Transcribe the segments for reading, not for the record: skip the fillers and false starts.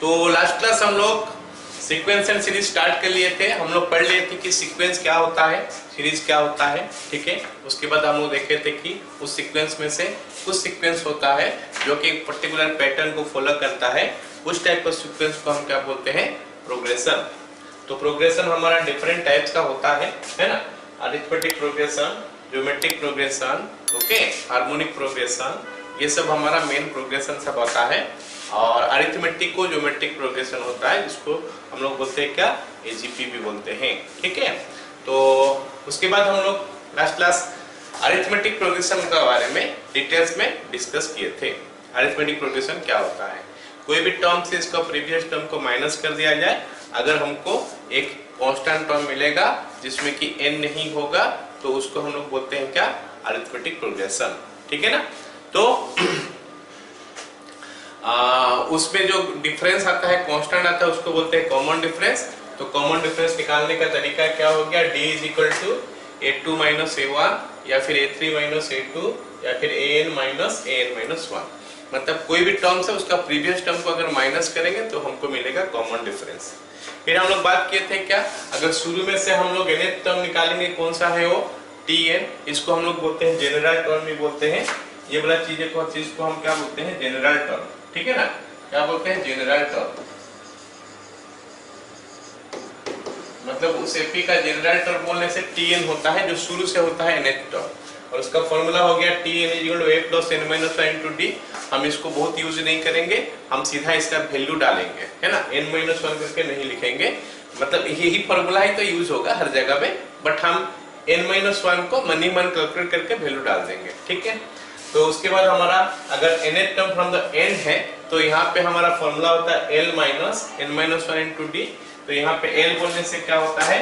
तो last class हम लोग सीक्वेंस एंड सीरीज स्टार्ट कर लिए थे। हम लोग पढ़ लिए थे कि सीक्वेंस क्या होता है, सीरीज क्या होता है, ठीक है। उसके बाद हम लोग देखे थे कि उस सीक्वेंस में से कुछ सीक्वेंस होता है जो कि एक पर्टिकुलर पैटर्न को फॉलो करता है। उस टाइप का सीक्वेंस को हम क्या बोलते हैं, प्रोग्रेशन। तो प्रोग्रेशन हमारा डिफरेंट टाइप्स का होता है ना। Arithmetic progression, geometric progression, okay, harmonic progression, ये सब हमारा मेन प्रोग्रेशन सब होता है। और अरिथमेटिक को ज्योमेट्रिक प्रोग्रेशन होता है, जिसको हम लोग बोलते हैं क्या, एजीपी भी बोलते हैं, ठीक है। तो उसके बाद हम लोग लास्ट क्लास अरिथमेटिक प्रोग्रेशन के बारे में डिटेल्स में डिस्कस किए थे। अरिथमेटिक प्रोग्रेशन क्या होता है, कोई भी टर्म से इसका प्रीवियस टर्म को माइनस कर दिया जाए, अगर हमको एक कांस्टेंट टर्म मिलेगा जिसमें कि n नहीं होगा, तो उसको हम लोग बोलते हैं क्या, अरिथमेटिक प्रोग्रेशन, ठीक है ना। तो उसमें जो डिफरेंस आता है, कांस्टेंट आता है, उसको बोलते हैं कॉमन डिफरेंस। तो कॉमन डिफरेंस निकालने का तरीका क्या हो गया, d is equal to a2 minus a1 या फिर a3 माइनस a2 या फिर an माइनस an माइनस 1। मतलब कोई भी टर्म से उसका प्रीवियस टर्म को अगर माइनस करेंगे तो हमको मिलेगा कॉमन डिफरेंस। फिर हम लोग बात किए थे क्या, अगर शुरू में से हम लोग nth टर्म निकालेंगे, कौन सा है वो, tn, इसको हम लोग बोलते हैं जनरल टर्म भी बोलते हैं। ये वाला चीज को हम क्या बोलते हैं, जनरल टर्म, ठीक है ना। क्या बोलते हैं, जनरल टर्म। मतलब उस एपी का जनरल टर्म बोलने से tn होता है, जो शुरू से होता है nth टर्म, और उसका फॉर्मूला हो गया tn equal to a plus n minus 1 into d। हम इसको बहुत यूज नहीं करेंगे, हम सीधा इसका वैल्यू डालेंगे, है ना, n माइनस 1 करके नहीं लिखेंगे। मतलब यही फॉर्मूला ही तो यूज होगा हर जगह पे, बट हम n माइनस 1 को मन ही मन कैलकुलेट करके वैल्यू डाल देंगे, ठीक है। तो उसके बाद हमारा अगर nth term from the n है, तो यहाँ पे हमारा फॉर्मूला होता है l minus n minus 1 into d। तो यहाँ पे l बोलने से क्या होता है,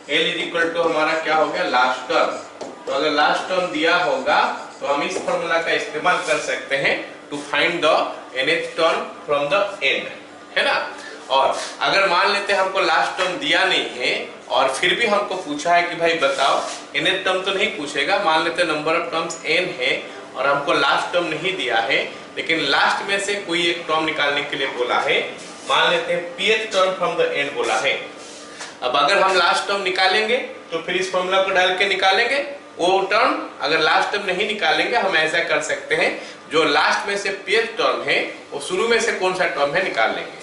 l इज इक्वल टू हमारा क्या हो गया, लास्ट टर्म। तो अगर लास्ट टर्म दिया होगा तो हम इस फॉर्मूला का इस्तेमाल कर सकते हैं to find the nth term from the n, है ना। और अगर मान लेते हैं हमको लास्ट टर्म दिया नहीं है और फिर भी हमको पूछा है कि भाई बताओ, nth टर्म तो नहीं पूछेगा, मान लेते हैं नंबर ऑफ टर्म्स n है और हमको लास्ट टर्म नहीं दिया है, लेकिन लास्ट में से कोई एक टर्म निकालने के लिए बोला है, मान लेते हैं pth term from the n बोला है। अब अगर हम लास्ट टर्म निकालेंगे तो फिर इस फॉर्मूला को डाल के निकालेंगे वो टर्म। अगर लास्ट टर्म नहीं निकालेंगे, हम ऐसा कर सकते हैं, जो लास्ट में से pth टर्म है वो शुरू में से कौन सा टर्म है निकाल लेंगे।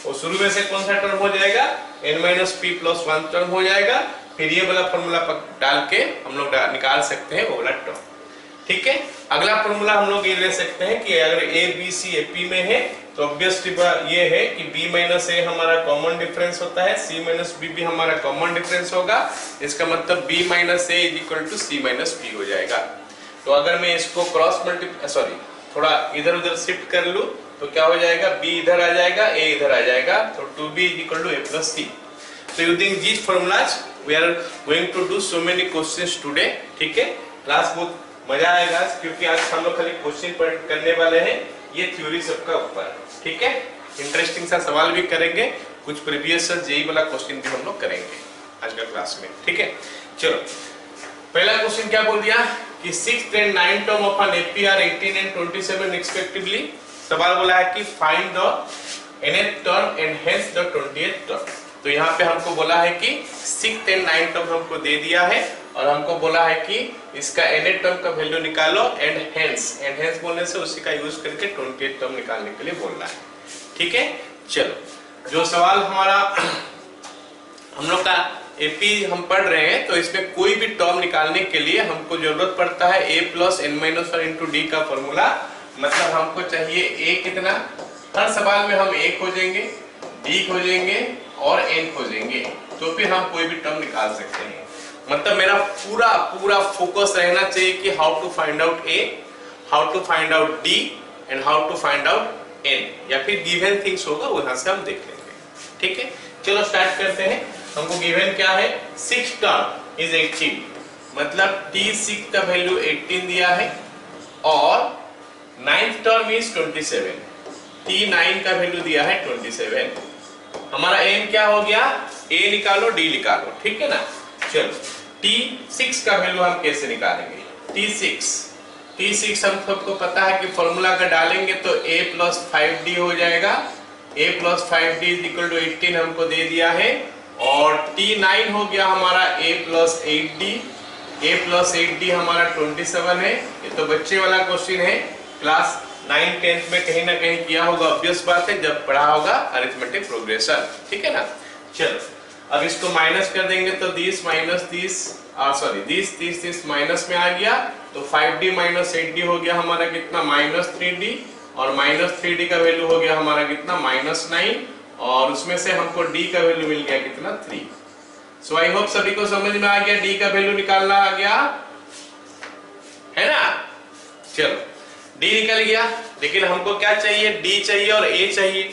वो शुरू में से कौन सा टर्म हो जाएगा, n minus p plus 1 term हो जाएगा। फिर ये वाला फॉर्मूला डाल के हम लोग निकाल सकते हैं वो वाला टर्म, ठीक है। अगला फॉर्मूला हम लोग ये ले सकते हैं कि अगर a b c a p में है, तो ऑब्वियसली ये है कि b माइनस a हमारा कॉमन डिफरेंस होता है, c माइनस b भी हमारा कॉमन डिफरेंस होगा। इसका मतलब b minus a is equal to c minus b हो जाएगा। तो अगर मैं इसको थोड़ा इधर उधर शिफ्ट कर लूं तो क्या हो जाएगा, b इधर आ जाएगा, a इधर आ जाएगा, तो 2b is equal to a plus c। So using these formulas we are going to do so many questions today, ठीक है। क्लास बहुत मजा आएगा क्योंकि आज हम लोग खाली क्वेश्चन करने वाले हैं, ये थ्योरी सबका ऊपर, ठीक है। इंटरेस्टिंग सा सवाल भी करेंगे, कुछ प्रीवियस जेईई वाला क्वेश्चन भी हम लोग करेंगे आज का क्लास में, ठीक है। चलो पहला क्वेश्चन क्या बोल दिया कि 6th and 9th term of an AP are 18 and 27 respectively. सवाल बोला है कि find the nth term and hence the 20th term. तो यहाँ पे हमको बोला है कि 6th and 9th टर्म हमको दे दिया है और हमको बोला है कि इसका nth टर्म का वैल्यू निकालो एंड हेंस बोलने से उसी का यूज करके 20th टर्म निकालने के लिए बोल रहा है, ठीक है। चलो जो सवाल हमारा हम लोग का एपी हम पढ़ रहे हैं, तो इसमें कोई भी टर्म निकालने के लिए हमको जरूरत पड़ता है a plus n minus 1 into d का फॉर्मूला। मतलब हमको चाहिए a कितना, हर सवाल में हम a खोजेंगे, d खोजेंगे और n खोजेंगे, तो फिर हम कोई भी टर्म निकाल सकते हैं। मतलब मेरा पूरा फोकस रहना चाहिए कि how to find out a, how to find out d and how to find out n, या फिर गिवन थिंग्स होगा वहां से हम देख लेंगे, ठीक है। चलो स्टार्ट करते हैं। हमको गिवन क्या है, 6 टर्म इज 18, मतलब t6 का वैल्यू 18 दिया है और 9th टर्म इज 27, t9 का वैल्यू दिया है 27। हमारा एम क्या हो गया, a निकालो d निकालो, ठीक है ना। चलो t6 का वैल्यू हम कैसे निकालेंगे, t6 हम सबको पता है कि फॉर्मूला का डालेंगे तो a प्लस 5d हो जाएगा a plus 5d is equal to 18 हमको दे दिया है, और t9 हो गया हमारा a प्लस 8d हमारा 27 है। ये तो बच्चे वाला क्वेश्चन है, क्लास 9-10 में कहीं ना कहीं किया होगा, ऑब्वियस बात है जब पढ़ा होगा अरिथमेटिक प्रोग्रेशन, ठीक है ना। चलो अब इसको माइनस कर देंगे तो 30 माइनस 30 माइनस में आ गया, तो 5d माइनस 8d हो गया हमारा कितना, माइनस 3d, और माइनस 3d का वैल्यू हो गया हमारा कितना, माइनस 9, और उसमें से हमको d का वैल्यू मिल गया कितना, 3। सो आई होप सभी को समझ में आ गया, d का वैल्यू निकालना आ गया है ना। चलो d निकल गया, लेकिन हमको क्या चाहिए, d चाहिए और a चाहिए।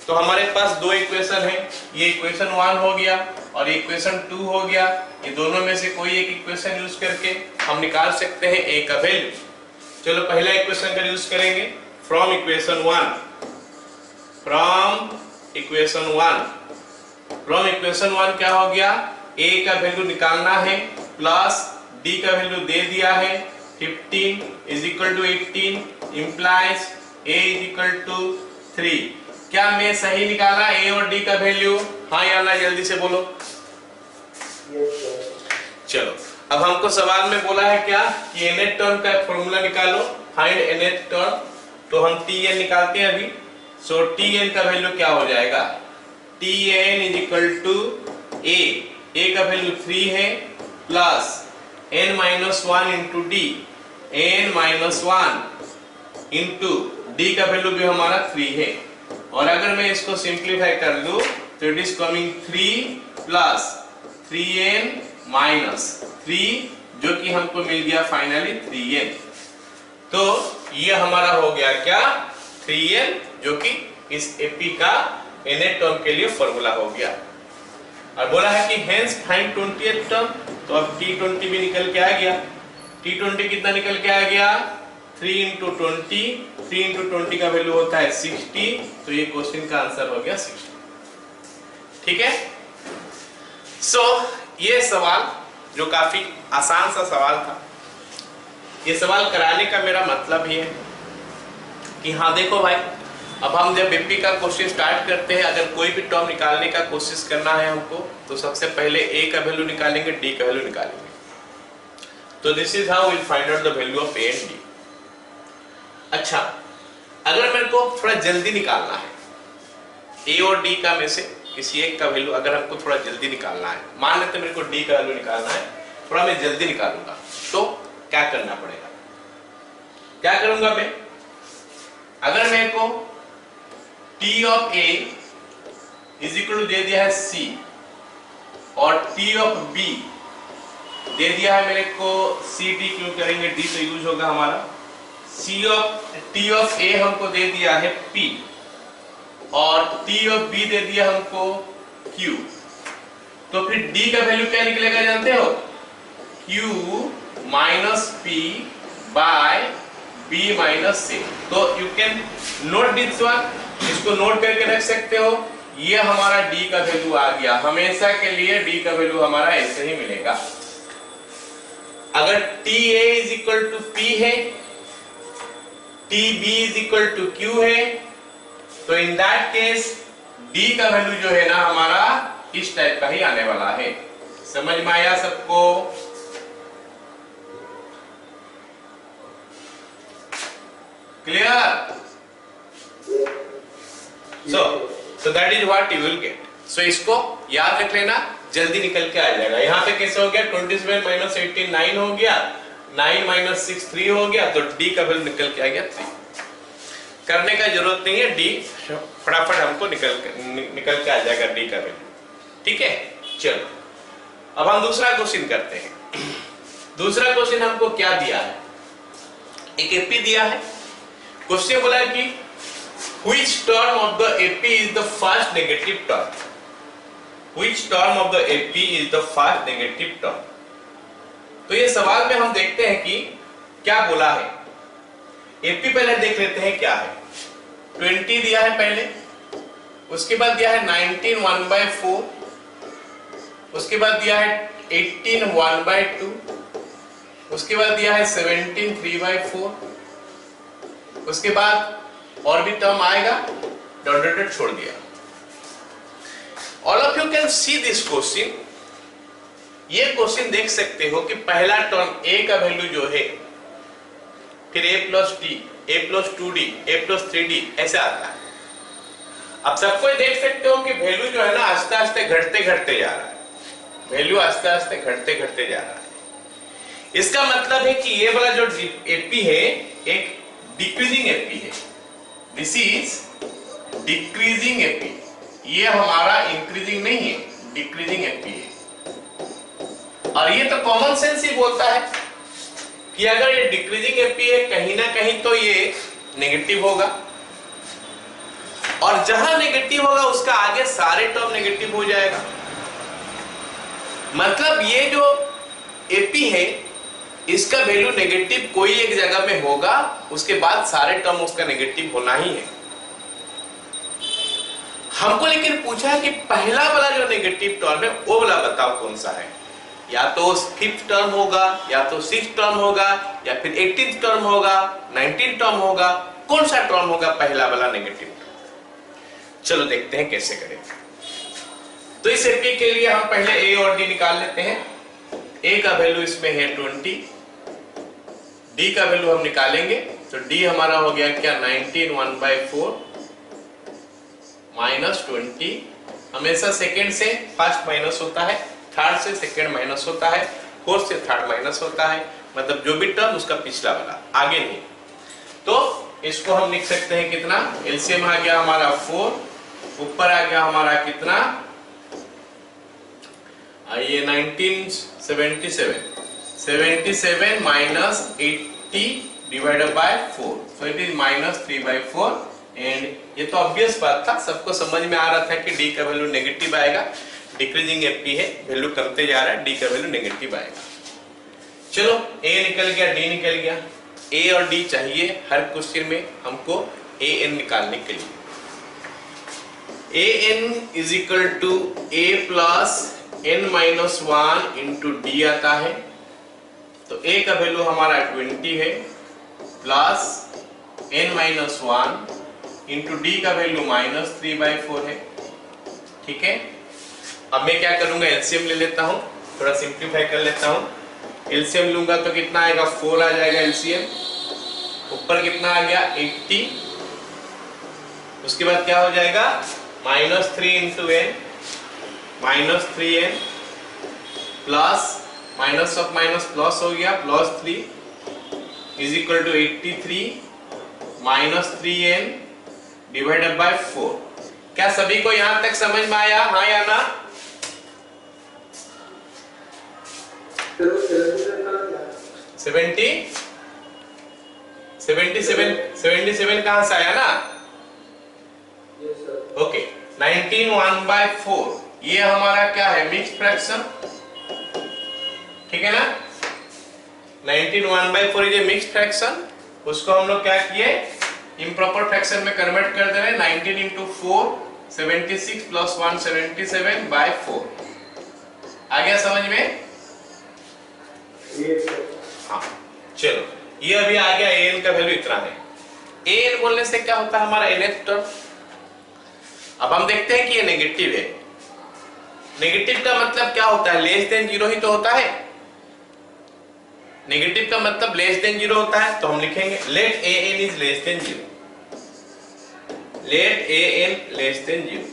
तो हमारे पास दो इक्वेशन है, ये इक्वेशन 1 हो गया और ये इक्वेशन 2 हो गया। ये दोनों में से कोई एक इक्वेशन यूज करके हम निकाल सकते हैं a का वैल्यू। चलो पहला इक्वेशन का यूज करेंगे, फ्रॉम इक्वेशन 1 क्या हो गया, a का वैल्यू निकालना है, प्लस d का वैल्यू दे दिया है 15 is equal to 18 implies a is equal to 3। क्या मैं सही निकाला a और d का वैल्यू, हाँ या ना, जल्दी से बोलो। चलो अब हमको सवाल में बोला है क्या कि nth टर्म का फॉर्मूला निकालो, फाइंड nth टर्म, तो हम tn निकालते हैं अभी। सो tn का वैल्यू क्या हो जाएगा, tn is equal to a का वैल्यू 3 है, plus n minus 1 into d, n minus 1 into d का वैल्यू भी हमारा 3 है। और अगर मैं इसको सिंप्लीफाई कर दूं तो it is coming 3 plus 3n minus 3, जो कि हमको मिल गया फाइनली 3n। तो ये हमारा हो गया क्या, 3n, जो कि इस एपी का nth टर्म के लिए फॉर्मूला हो गया। और बोला है कि हेंस फाइंड 20th टर्म, तो अब t20 भी निकल के आ गया। t20 कितना निकल के आ गया, 3 इंटू 20 का वैल्यू होता है 60, तो ये क्वेश्चन का आंसर हो गया 60। ठीक है। सो ये सवाल जो काफी आसान सा सवाल था, ये सवाल कराने का मेरा मतलब ये है कि हाँ देखो भाई, अब हम जब एपी का क्वेश्चन स्टार्ट करते हैं, अगर कोई भी टर्म निकालने का कोशिश करना है हमको, तो सबसे पहले a का वैल्यू निकालेंगे, d का वैल्यू निकालेंगे। तो this is how we find out the value of a and d। अच्छा, अगर मेरे को थोड़ा जल्दी निकालना है a और d का में से किसी एक का वैल्यू, अगर हमको थोड़ा जल्दी निकालना है, मान लेते मेरे को d का वैल्यू निकालना है, थोड़ा मैं जल्दी निकालूंगा, तो क्या करना पड़ेगा, क्या करूंगा मैं, अगर मेरे को t of a is equal to दे दिया है c और t ऑफ b दे दिया है मेरे को c d, क्यों करेंगे, d तो यूज होगा हमारा, t ऑफ a हमको दे दिया है p और t ऑफ b दे दिया हमको q। तो फिर d का वैल्यू क्या निकलेगा जानते हो, q minus p by b minus c। तो you can note this one, इसको नोट करके रख सकते हो। ये हमारा d का वैल्यू आ गया, हमेशा के लिए d का वैल्यू हमारा ऐसे ही मिलेगा। अगर ta is equal to p है, tb is equal to q है, तो इन दैट केस d का वैल्यू जो है ना हमारा इस टाइप का ही आने वाला है। समझ में आया सबको? Clear? So that is what you will get. So इसको याद रख लेना, जल्दी निकल के आ जाएगा। यहाँ पे कैसे हो गया, 27 माइनस 18 9 हो गया, 9 माइनस 6 3 हो गया, तो d का वैल्यू निकल के आ गया 3। करने का जरूरत नहीं है, d फटाफट हमको निकल के आ जाएगा d का वैल्यू। ठीक है, चलो अब हम दूसरा क्वेश्चन करते हैं। दूसरा क्वेश्चन हमको क्या दिया है, एक एपी दिया है। क्वेश्चन बोला है कि which term of the AP is the first negative term? Which term of the AP is the first negative term? तो ये सवाल में हम देखते हैं कि क्या बोला है। AP पहले देख लेते हैं क्या है। 20 दिया है पहले, उसके बाद दिया है 19 1/4, उसके बाद दिया है 18 1/2, उसके बाद दिया है 17 3/4, उसके बाद और भी टर्म आएगा, डॉट डॉट डॉट छोड़ दिया। All of you can see this question. ये क्वेश्चन देख सकते हो कि पहला टर्म a का वैल्यू जो है, फिर a plus D, a plus 2d, a plus 3d ऐसे आता है। अब सबको देख सकते हो कि वैल्यू जो है ना आस्ते आस्ते घटते घटते जा रहा है, वैल्यू आस्ते आस्ते घटते घटते जा रहा है। इसका मतलब है कि ये वाला जो एपी है एक डिक्रीजिंग एपी है, दिस इज डिक्रीजिंग एपी। ये हमारा इंक्रीजिंग नहीं है, डिक्रीजिंग एपी है। और ये तो कॉमन सेंस ही बोलता है कि अगर ये डिक्रीजिंग एपी है कहीं ना कहीं तो ये नेगेटिव होगा, और जहां नेगेटिव होगा उसका आगे सारे टर्म नेगेटिव हो जाएगा। मतलब ये जो एपी है इसका वैल्यू नेगेटिव कोई एक जगह में होगा, उसके बाद सारे टर्म उसका नेगेटिव होना ही है। हमको लेकिन पूछा है कि पहला वाला जो नेगेटिव टर्म है वो वाला बताओ कौन सा है। या तो 5th टर्म होगा, या तो 6th टर्म होगा, या फिर 18th टर्म होगा, 19th टर्म होगा, कौन सा टर्म होगा पहला वाला नेगेटिव। चलो देखते हैं कैसे करें। तो इस एपी के लिए हम पहले ए और डी निकाल लेते हैं। ए का वैल्यू इसमें है 20, डी का वैल्यू हम निकालेंगे तो डी हमारा हो गया क्या 19 1/4 माइनस 20। हमेशा सेकेंड से फर्स्ट माइनस होता है, थर्ड से सेकेंड माइनस होता है, फोर्थ से थर्ड माइनस होता है, मतलब जो भी टर्म उसका पिछला वाला, आगे नहीं। तो इसको हम लिख सकते हैं कितना, एलसीएम आ गया हमारा 4, ऊपर आ गया हमारा कितना, ये 77 minus 80 divided by 4, so it is minus 3/4। And ये तो ऑब्वियस बात था, सबको समझ में आ रहा था कि डी का वैल्यू नेगेटिव आएगा, डिक्रीजिंग एपी है, वैल्यू कमते जा रहा है, डी का वैल्यू नेगेटिव आएगा। चलो ए निकल गया, डी निकल गया। ए और डी चाहिए हर क्वेश्चन में हमको ए एन निकालने के लिए। A n is equal to a plus n-1 into d आता है। तो a का वैल्यू हमारा 20 है, प्लस n-1 इंटू डी का वैल्यू -3/4 है। ठीक है, अब मैं क्या करूंगा, एलसीएम ले लेता हूं, थोड़ा सिंप्लीफाई कर लेता हूं। एलसीएम लूंगा तो कितना आएगा, 4 आ जाएगा एलसीएम। ऊपर कितना आ गया 80, उसके बाद क्या हो जाएगा -3 into n, -3n plus minus of minus plus हो गया, +3 is equal to 83 -3n divided by 4। क्या सभी को यहां तक समझ में आया, हाँ या ना? 77 कहां से आया ना? ओके, 19 1/4 ये हमारा क्या है, मिक्स्ड फ्रैक्शन, ठीक है ना। 19 1/4 ये मिक्स्ड फ्रैक्शन, उसको हम लोग क्या किए, इम्प्रॉपर फ्रैक्शन में कन्वर्ट कर दे रहे हैं। 19 इंटू 4 76 प्लस 1 77/4। आ गया समझ में? हाँ, चलो ये अभी आ गया, एन का वैल्यू इतना है। एन बोलने से क्या होता है हमारा nth टर्म। अब हम देखते हैं कि ये नेगेटिव है। नेगेटिव का मतलब क्या होता है, लेस देन 0 ही तो होता है। नेगेटिव का मतलब लेस देन 0 होता है, तो हम लिखेंगे let a n is less than 0, let a n less than 0।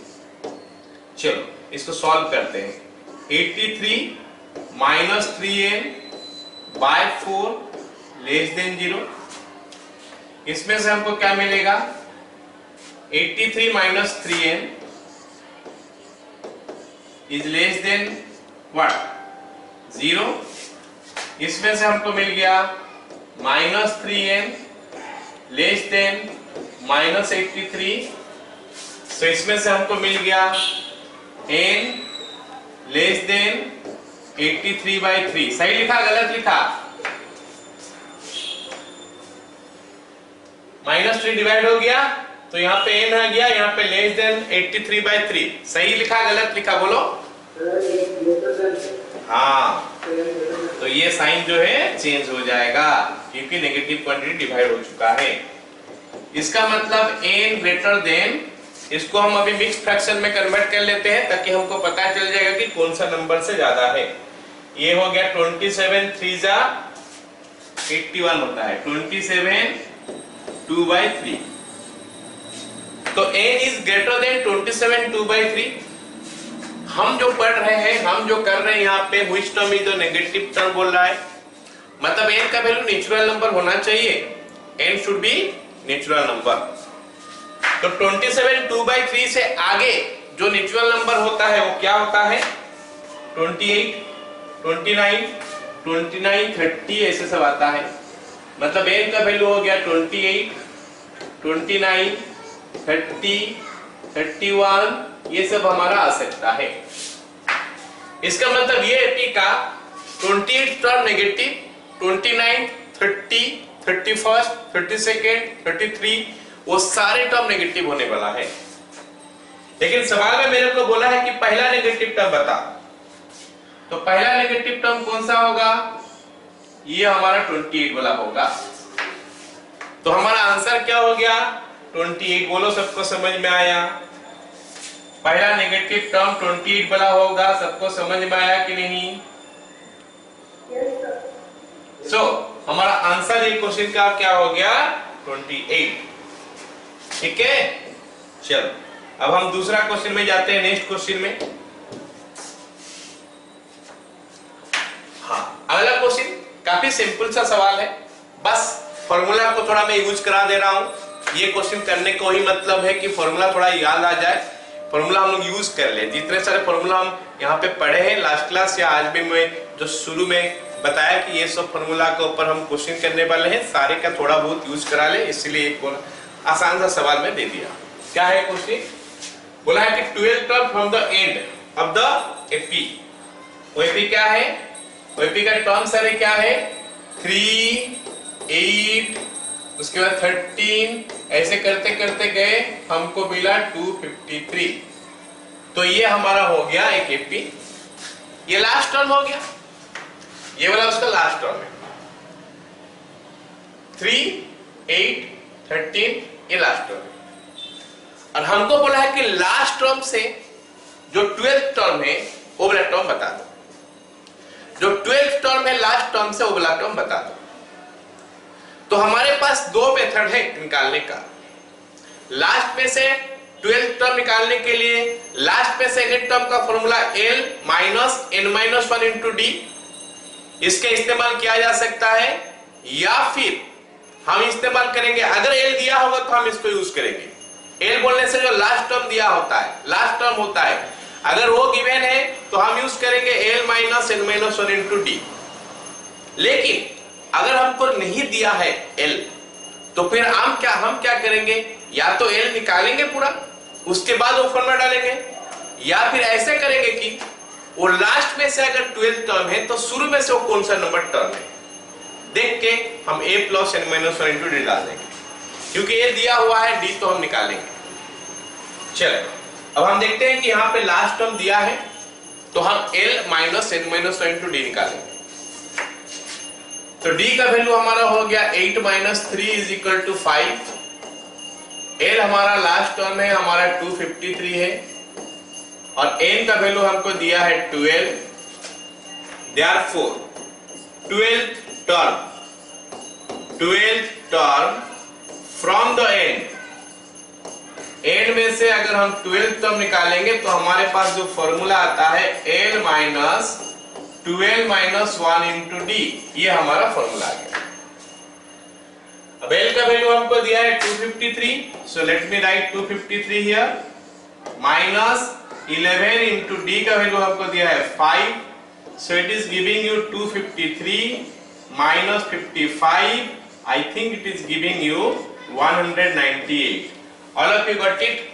चलो इसको सॉल्व करते हैं। 83 -3n/4 लेस देन 0, इसमें से हमको क्या मिलेगा, 83 - 3n is less then what, 0। इसमें से हमको मिल गया -3n लेस देन -83, तो इसमें से हमको मिल गया n लेस देन 83/3। सही लिखा गलत लिखा? -3 डिवाइड हो गया तो यहाँ पे n आ गया, यहाँ पे लेस देन 83/3। सही लिखा गलत लिखा बोलो? हाँ, तो ये साइन जो है चेंज हो जाएगा क्योंकि नेगेटिव क्वांटिटी डिवाइड हो चुका है। इसका मतलब n ग्रेटर देन इसको हम अभी मिक्स फ्रैक्शन में कन्वर्ट कर लेते हैं ताकि हमको पता चल जाएगा कि कौन सा नंबर से ज्यादा है। ये हो गया 27 3 जा 81 होता है, 27 2/3। तो n इज ग्रेटर देन 27 2/3। हम जो पढ़ रहे हैं, हम जो कर रहे हैं यहाँ पे which term is the negative term बोल रहा है, मतलब n का वैल्यू नेचुरल नंबर होना चाहिए, n should be natural number. तो 27 2/3 से आगे जो नेचुरल नंबर होता है वो क्या होता है, 28 29 29 30 ऐसे सब आता है। मतलब n का वैल्यू हो गया 28 29 30 31, ये सब हमारा आ सकता है। इसका मतलब ये है p का 28 टर्म नेगेटिव, 29 30 31 32 33 वो सारे टर्म नेगेटिव होने वाला है। लेकिन सवाल में मेरे को बोला है कि पहला नेगेटिव टर्म बता, तो पहला नेगेटिव टर्म कौन सा होगा, ये हमारा 28 वाला होगा। तो हमारा आंसर क्या हो गया 28। बोलो सबको समझ में आया? पहला नेगेटिव टर्म 28 वाला होगा, सबको समझ में आया कि नहीं? सो हमारा आंसर ये क्वेश्चन का क्या हो गया 28। ठीक है, चलो अब हम दूसरा क्वेश्चन में जाते हैं, नेक्स्ट क्वेश्चन में। हाँ, अगला क्वेश्चन काफी सिंपल सा सवाल है, बस फॉर्मूला को थोड़ा मैं यूज करा दे रहा हूं। ये क्वेश्चन करने को ही मतलब है कि फॉर्मूला थोड़ा याद आ जाए, फॉर्मूला हम लोग यूज कर ले। जितने सारे फॉर्मूला हम यहाँ पे पढ़े हैं लास्ट क्लास या आज भी मैं जो शुरू में बताया कि ये सब फॉर्मूला के ऊपर हम क्वेश्चन करने वाले हैं, सारे का थोड़ा बहुत यूज करा ले, इसलिए एक आसान सा सवाल में दे दिया। क्या है क्वेश्चन? बोला है कि 12 term from the end of the AP. वो एपी क्या है? वो एपी का टर्म सारे क्या है 3 8 उसके बाद 13, ऐसे करते करते गए हमको मिला 253। तो ये हमारा हो गया एक एपी। ये लास्ट टर्म हो गया, ये वाला उसका लास्ट टर्म है। 3 8 13 ये लास्ट टर्म है। और हमको बोला है कि लास्ट टर्म से जो 12th टर्म है वो वाला टर्म बता दो। जो 12th टर्म है लास्ट टर्म से वो वाला टर्म बता दो। तो हमारे पास दो मेथड है निकालने का। लास्ट में से 12th टर्म निकालने के लिए लास्ट में से nth टर्म का formula l minus n minus 1 into D, इसका इस्तेमाल किया जा सकता है, या फिर हम इस्तेमाल करेंगे, अगर l दिया होगा तो हम इसको यूज करेंगे। l बोलने से जो लास्ट टर्म दिया होता है, लास्ट टर्म होता है, अगर वो गिवन है तो हम यूज करेंगे l minus n minus 1 into D. लेकिन अगर हमको नहीं दिया है l, तो फिर हम क्या करेंगे, या तो l निकालेंगे पूरा, उसके बाद वो फॉर्मूला डालेंगे, या फिर ऐसे करेंगे कि वो लास्ट में से अगर 12th टर्म है तो शुरू में से वो कौन सा नंबर टर्म है देख के हम a plus n minus 1 into D डाल देंगे, क्योंकि a दिया हुआ है, d तो हम निकालेंगे। चलो अब हम देखते हैं कि यहाँ पे लास्ट टर्म दिया है, तो हम l minus n minus 1 into d निकालेंगे। तो d का वैल्यू हमारा हो गया 8 minus 3 is equal to 5। l हमारा लास्ट टर्म है, हमारा 253 है, और n का वैल्यू हमको दिया है 12। Therefore 12th term from the and में से अगर हम 12th टर्म निकालेंगे तो हमारे पास जो फॉर्मूला आता है l minus 12 minus 1 into D, ये हमारा फॉर्मूला आ गया। अब l का वैल्यू हमको दिया है 253, so let me right 253 here, minus 11 into d का वैल्यू हमको दिया है 5, so it is giving you 253 minus 55, I think it is giving you 198. All of you got it?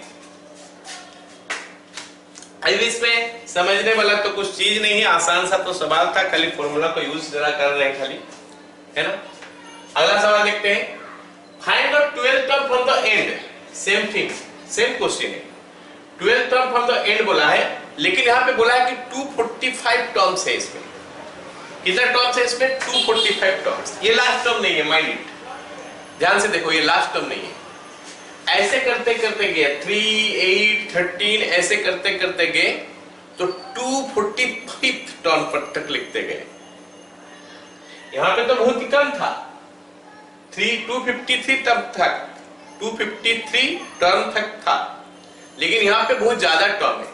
अब इसमें समझने वाला तो कुछ चीज नहीं है, आसान सा तो सवाल था, खाली फॉर्मूला को यूज जरा कर रहे हैं खाली, है ना। अगला सवाल देखते हैं, find the 12th term from the and. Same thing, same question है, 12th term from the and बोला है, लेकिन यहाँ पे बोला है कि 245 टर्म्स है इसमें। कितना टर्म्स है इसमें? 245 टर्म्स। ये लास्ट टर्म नहीं है, माइंड इट, ध्यान से देखो, ये लास्ट टर्म नहीं है। ऐसे करते करते गए 3, 8, 13 ऐसे करते करते गए तो 245 टर्म पर तक लिखते गए। यहां पे तो बहुत ही कम था, 253 टर्म तक, 253 टर्म तक था, लेकिन यहां पे बहुत ज्यादा टर्म है।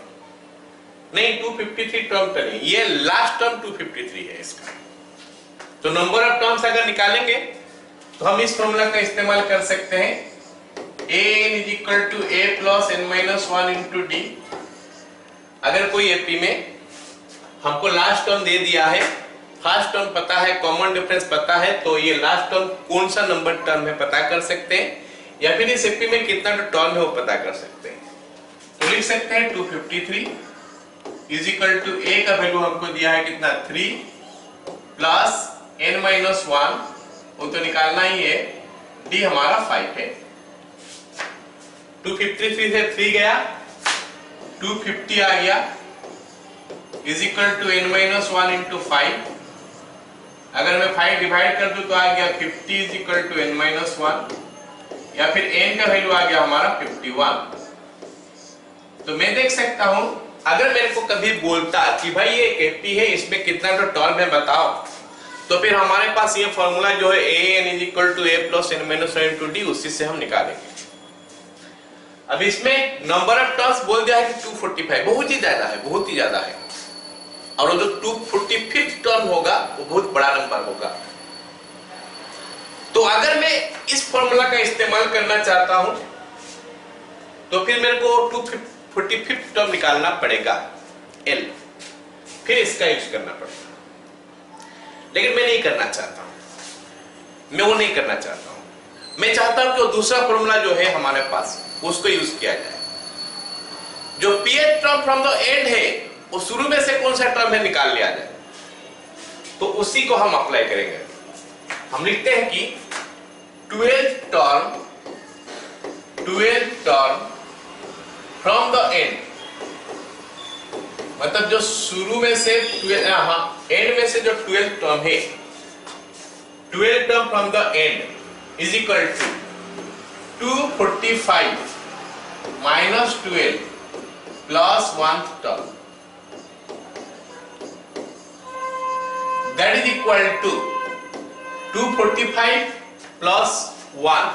नहीं, 253 टर्म तो नहीं, ये लास्ट टर्म 253 है इसका। तो नंबर ऑफ टर्म्स अगर निकालेंगे तो हम इस फॉर्मूला का इस्तेमाल कर सकते हैं, an is equal to a plus n minus 1 into d। अगर कोई एपी में हमको लास्ट टर्म दे दिया है, फर्स्ट टर्म पता है, कॉमन डिफरेंस पता है, तो ये लास्ट टर्म कौन सा नंबर टर्म है पता कर सकते हैं, या फिर इस एपी में कितना टर्म है वो पता कर सकते हैं। तो लिख सकते हैं 253 इज इक्वल टू a का वैल्यू हमको दिया है कितना 3 प्लस n माइनस 1, वो तो निकालना ही है, d हमारा 5 है। 253 से 3 गया, 250 आ गया, is equal to n minus 1 into 5। अगर मैं 5 डिवाइड कर दूं तो आ गया 50 is equal to n minus 1, या फिर n का वैल्यू आ गया हमारा 51। तो मैं देख सकता हूं, अगर मेरे को कभी बोलता कि भाई ये एपी है, इसमें कितना तो टर्म है बताओ, तो फिर हमारे पास ये फॉर्मूला जो है an is equal to a plus n minus 1 into d, उसी से हम निकालेंगे। अब इसमें नंबर ऑफ टर्म्स बोल दिया है कि 245, बहुत ही ज्यादा है, बहुत ही ज्यादा है, और वो जो 245 टर्म होगा वो बहुत बड़ा नंबर होगा। तो अगर मैं इस फॉर्मूला का इस्तेमाल करना चाहता हूं तो फिर मेरे को 245 टर्म निकालना पड़ेगा L, फिर इसका यूज करना पड़ेगा, लेकिन मैं नहीं करना चाहता हूं, मैं वो नहीं करना चाहता हूं। मैं चाहता हूं कि दूसरा फॉर्मूला जो है हमारे पास उसको यूज किया जाए। जो pth term from the and है वो शुरू में से कौन सा टर्म है निकाल लिया जाए, तो उसी को हम अप्लाई करेंगे। हम लिखते हैं कि 12 टर्म फ्रॉम द एंड, मतलब जो शुरू में से एंड में से जो 12 टर्म है, 12 term from the end is equal to 245 minus 12 plus 1 term, that is equal to 245 plus 1,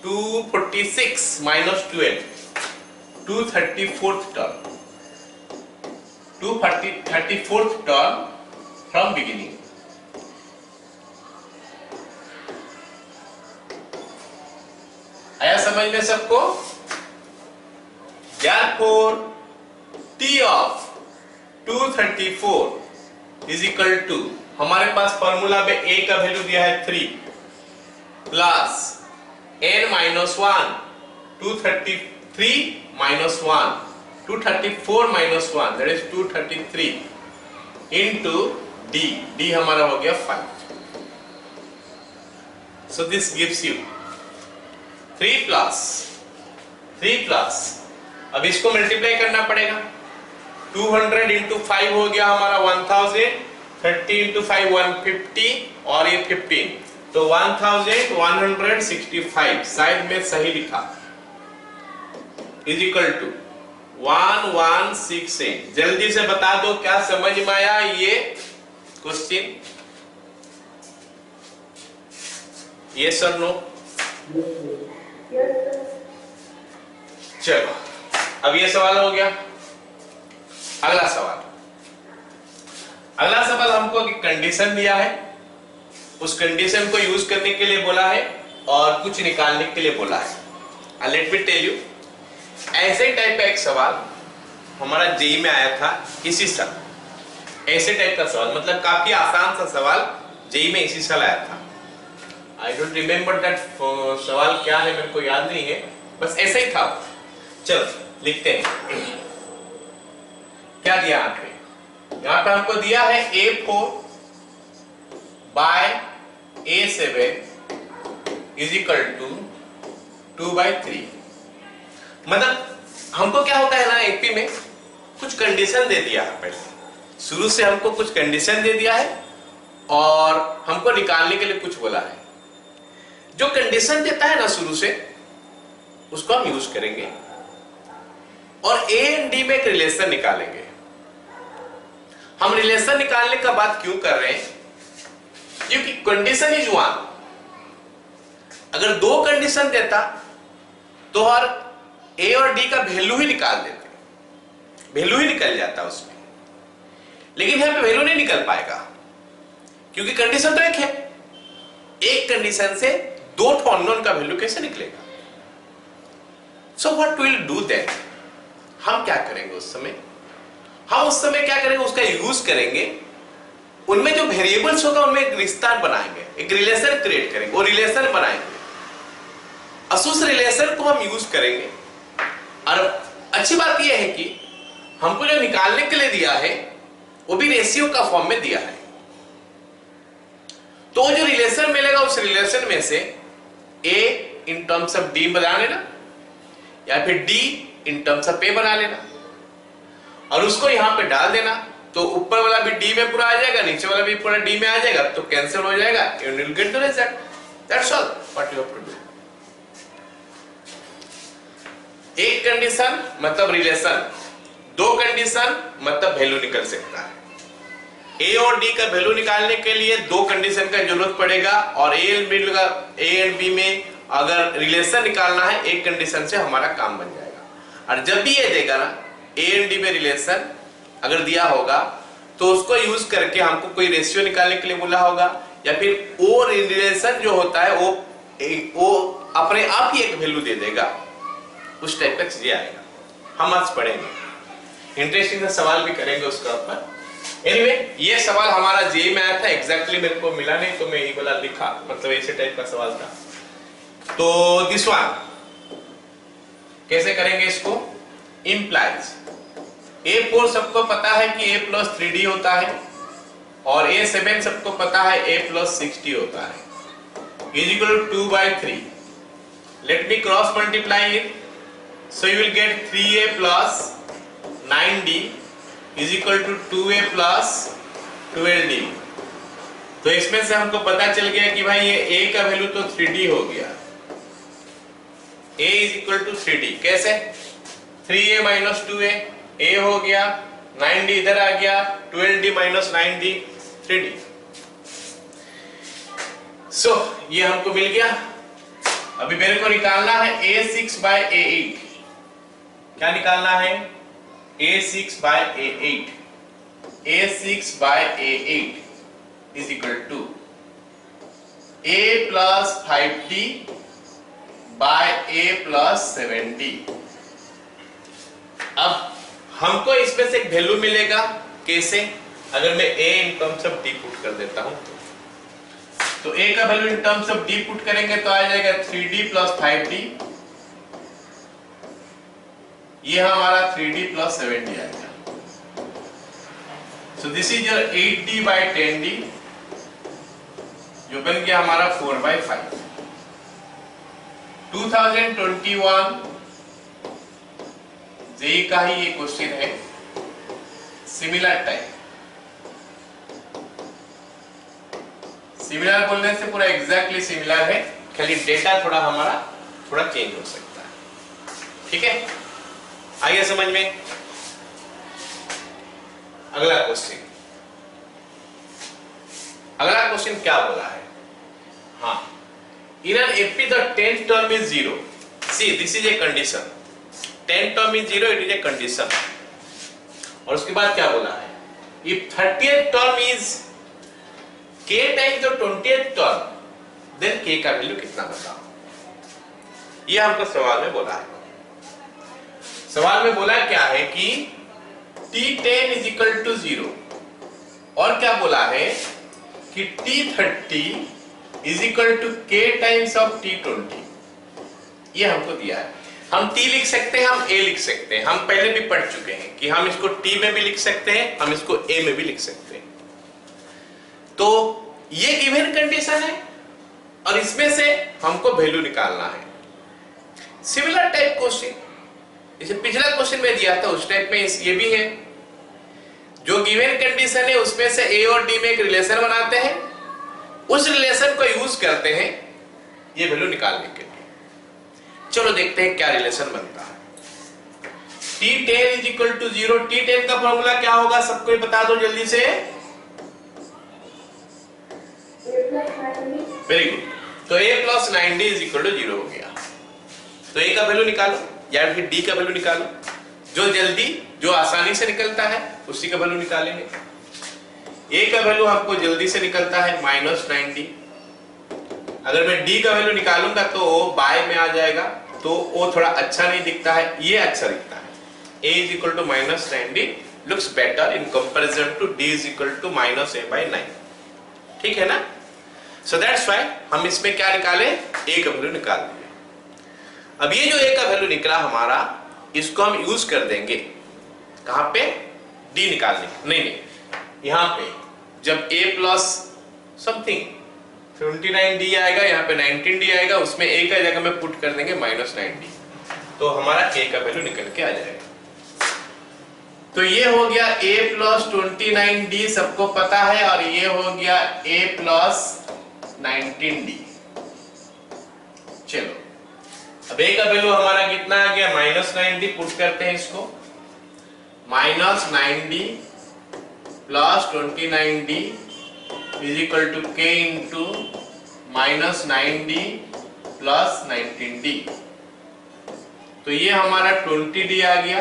246 minus 12, 234th term, 234th term from beginning। आया समझ में सबको? Therefore T of 234 is equal to, हमारे पास फॉर्मूला में a का value दिया है 3 plus n minus 1, 233 minus 1, 234 minus 1, that is 233 into d हमारा हो गया 5। So this gives you 3 plus, अब इसको मल्टीप्लाई करना पड़ेगा, 200 इंटू 5 हो गया हमारा 1000, 30 इंटू 5 150, और ये 15, तो 1165, शायद मैं सही लिखा, इज इक्वल टू 1168। जल्दी से बता दो क्या समझ में आया ये क्वेश्चन? यस और नो? चलो, अब ये सवाल हो गया। अगला सवाल हमको कंडीशन दिया है, उस कंडीशन को यूज करने के लिए बोला है और कुछ निकालने के लिए बोला है। लेट मी टेल यू, ऐसे टाइप का एक सवाल हमारा जेईई में आया था इसी साल। ऐसे टाइप का सवाल, मतलब काफी आसान सा सवाल जेईई में इसी साल आया था। आई डोंट रिमेम्बर दैट सवाल क्या है, मेरे को याद नहीं है, बस ऐसा ही था। चलो लिखते हैं क्या दिया यहाँ पे। यहाँ पे हमको दिया है A4 bye A7 is equal to 2/3। मतलब हमको क्या होता है ना, एपी में कुछ कंडीशन दे दिया है, पहले शुरू से हमको कुछ कंडीशन दे दिया है और हमको निकालने के लिए कुछ बोला है। जो कंडीशन देता है ना शुरू से, उसको हम यूज करेंगे और ए एंड डी में एक रिलेशन निकालेंगे। हम रिलेशन निकालने का बात क्यों कर रहे हैं? क्योंकि कंडीशन इज वन। अगर दो कंडीशन देता तो हर ए और डी का वैल्यू ही निकाल देते, वैल्यू ही निकल जाता उसमें, लेकिन यहां पे वैल्यू नहीं निकल पाएगा क्योंकि कंडीशन तो एक है। एक कंडीशन से दो अननोन का वैल्यू कैसे निकलेगा? So what will do then? हम क्या करेंगे उस समय? हम उस समय क्या करेंगे? उसका यूज करेंगे, उनमें जो वेरिएबल्स होगा उनमें एक रिश्ता बनाएंगे, एक रिलेशन क्रिएट करेंगे, वो रिलेशन बनाएंगे, उस रिलेशन को हम यूज करेंगे। और अच्छी बात यह है कि हमको जो निकालने के लिए दिया है वो भी रेशियो का फॉर्म में दिया है। तो जो रिलेशन मिलेगा उस रिलेशन में से ए इन टर्म्स ऑफ डी बना लेना या फिर डी इन टर्म्स ऑफ ए बना लेना और उसको यहां पे डाल देना। तो ऊपर वाला भी डी में पूरा आ जाएगा, नीचे वाला भी पूरा डी में आ जाएगा, तो कैंसिल हो जाएगा। You will get the result. That's all what you have to do. एक कंडीशन मतलब रिलेशन, दो कंडीशन मतलब वैल्यू निकल सकता है। ए और डी का वैल्यू निकालने के लिए दो कंडीशन का जरूरत पड़ेगा और ए एंड बी में अगर रिलेशन निकालना है एक कंडीशन से हमारा काम बन जाएगा। और जब भी ये देगा ना ए एंड डी में रिलेशन अगर दिया होगा तो उसको यूज करके हमको कोई रेशियो निकालने के लिए बोला होगा या फिर वो रिलेशन जो होता है वो अपने आप ही एक वैल्यू दे देगा। उस टाइप का चीजें आएगा। हम आज पढ़ेंगे, इंटरेस्टिंग सा सवाल भी करेंगे उसका ऊपर। एनीवे ये सवाल हमारा जेई में आया था, एग्जैक्टली मेरे को मिला नहीं तो मैं ये वाला लिखा, मतलब ऐसे टाइप का सवाल था। तो दिस वन कैसे करेंगे इसको? इंप्लाइज A4 सबको पता है कि A प्लस 3D होता है और A7 सबको पता है A प्लस 60 होता है is equal to 2/3। Let me cross multiply it, so you will get 3A plus 9D is equal to 2A plus 12D। तो इसमें से हमको पता चल गया कि भाई ये A का वैल्यू तो 3D हो गया, A is equal to 3D। कैसे? 3A माइनस 2A, A हो गया, 9D इधर आ गया, 12D माइनस 9D 3D। सो ये हमको मिल गया। अभी मेरे को निकालना है A6/A8। क्या निकालना है? A6/A8। A6/A8 is equal to A plus 5D by A plus 7D। अब हमको इसमें से एक वैल्यू मिलेगा। कैसे? अगर मैं A in terms of D put कर देता हूं तो A का value in terms of D put करेंगे तो आ जाएगा 3D प्लस 5D। ये हमारा 3D प्लस 7D आएगा। सो this is your 8D by 10D जो बन गया हमारा 4/5। 2021 जेई का ही ये क्वेश्चन है, सिमिलर टाइप। सिमिलर बोलने से पूरा एग्जैक्टली सिमिलर है, खाली डेटा थोड़ा हमारा थोड़ा चेंज हो सकता है। ठीक है, आइए समझ में। अगला क्वेश्चन, अगला क्वेश्चन क्या बोला है? हाँ, in an AP the 10th term is 0. See, this is a condition. 10th term is 0, it is a condition. और उसके बाद क्या बोला है? If 30th term is k times the 20th term, then k का वैल्यू कितना बताओ? ये हमको सवाल में बोला है। सवाल में बोला क्या है कि T10 is equal to 0 और क्या बोला है कि T30 is equal to k times of T20। ये हमको दिया है। हम T लिख सकते हैं, हम A लिख सकते हैं। हम पहले भी पढ़ चुके हैं कि हम इसको T में भी लिख सकते हैं, हम इसको A में भी लिख सकते हैं। तो ये गिवन कंडीशन है और इसमें से हमको वैल्यू निकालना है। सिमिलर टाइप क्वेश्चन, जैसे पिछला क्वेश्चन में दिया था उस टाइप में ये भी है। जो गिवन कंडीशन है उसमें से A और D में एक रिलेशन बनाते हैं, उस रिलेशन को यूज करते हैं ये वैल्यू निकालने के लिए। चलो देखते हैं क्या रिलेशन बनता है। T10 is equal to 0। T10 का फॉर्मूला क्या होगा, सबको ही बता दो जल्दी से। Very good. तो a plus 9d is equal to 0 हो गया। तो a का वैल्यू निकालो या फिर d का वैल्यू निकालो, जो जल्दी जो आसानी से निकलता है उसी का वैल्यू निकालेंगे। a का वैल्यू हमको जल्दी से निकलता है -9d। अगर मैं d का वैल्यू निकालूंगा तो o बाय में आ जाएगा, तो o थोड़ा अच्छा नहीं दिखता है, ये अच्छा दिखता है। a is equal to -9d looks better in comparison to d is equal to -a/9। ठीक है ना। सो दैट्स व्हाई हम इसमें क्या निकाले, a का वैल्यू निकाल दिए। अब ये जो a का वैल्यू निकला हमारा, इसको हम यूज कर देंगे कहां पे, d निकालने, नहीं यहां पे। जब a प्लस समथिंग 29d आएगा, यहाँ पे 19d आएगा, उसमें a का जगह में पुट कर देंगे -9d, तो हमारा a का वैल्यू निकल के आ जाएगा। तो ये हो गया a प्लस 29d सबको पता है, और ये हो गया a प्लस 19d। चलो अब a का वैल्यू हमारा कितना आ गया, -9d। पुट करते हैं इसको, -9d plus 29d is equal to k into -9d plus 19d। तो ये हमारा 20d आ गया,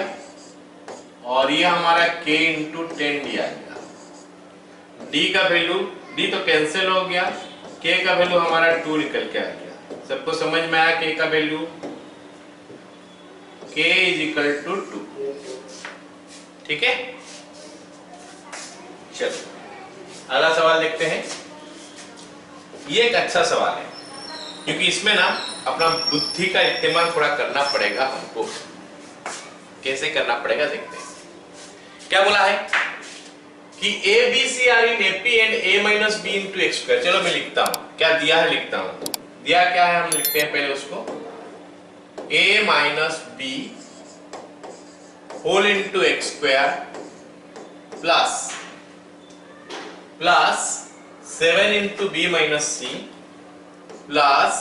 और ये हमारा k इंटू 10d आ गया। d का वैल्यू, d तो कैंसिल हो गया, k का वैल्यू हमारा 2 निकल के आ गया। सबको समझ में आया k का value, k is equal to 2। ठीक है, चलो अगला सवाल देखते हैं। ये एक अच्छा सवाल है, क्योंकि इसमें ना अपना बुद्धि का इस्तेमाल थोड़ा करना पड़ेगा हमको। कैसे करना पड़ेगा देखते हैं। क्या बोला है कि a b c are in AP and a minus b into x square। चलो मैं लिखता हूं, क्या दिया है लिखता हूं। दिया क्या है हम लिखते हैं पहले उसको, a minus b whole into x square plus 7 into b minus c plus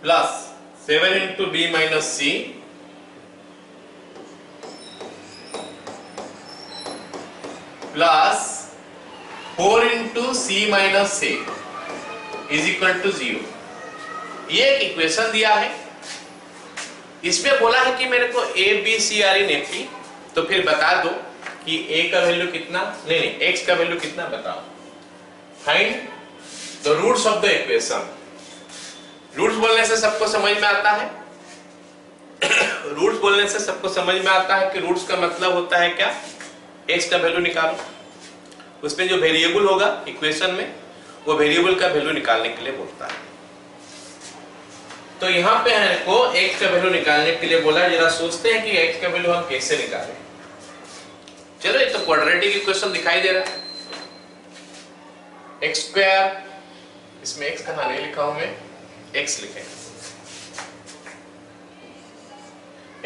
plus 7 into b minus c plus 4 into c minus a is equal to 0। ये एक इक्वेशन दिया है, इसमें बोला है कि मेरे को a b c r in AP, तो फिर बता दो कि a का वैल्यू कितना, नहीं x का वैल्यू कितना बताओ। Find the roots of the equation. Roots बोलने से सबको समझ में आता है रूट्स बोलने से सबको समझ में आता है कि रूट्स का मतलब होता है क्या, x का वैल्यू निकालो, उसमें जो वेरिएबल होगा इक्वेशन में वो वेरिएबल का वैल्यू निकालने के लिए बोलता है। तो यहाँ पे हमको x का वैल्यू निकालने के लिए बोला। जरा सोचते हैं कि x का वैल्यू हम कैसे निकालें। चलो एक तो क्वाड्रेटिक इक्वेशन दिखाई दे रहा है, x स्क्वायर, इसमें x कहाँ नहीं लिखा हूं मैं, x लिखे,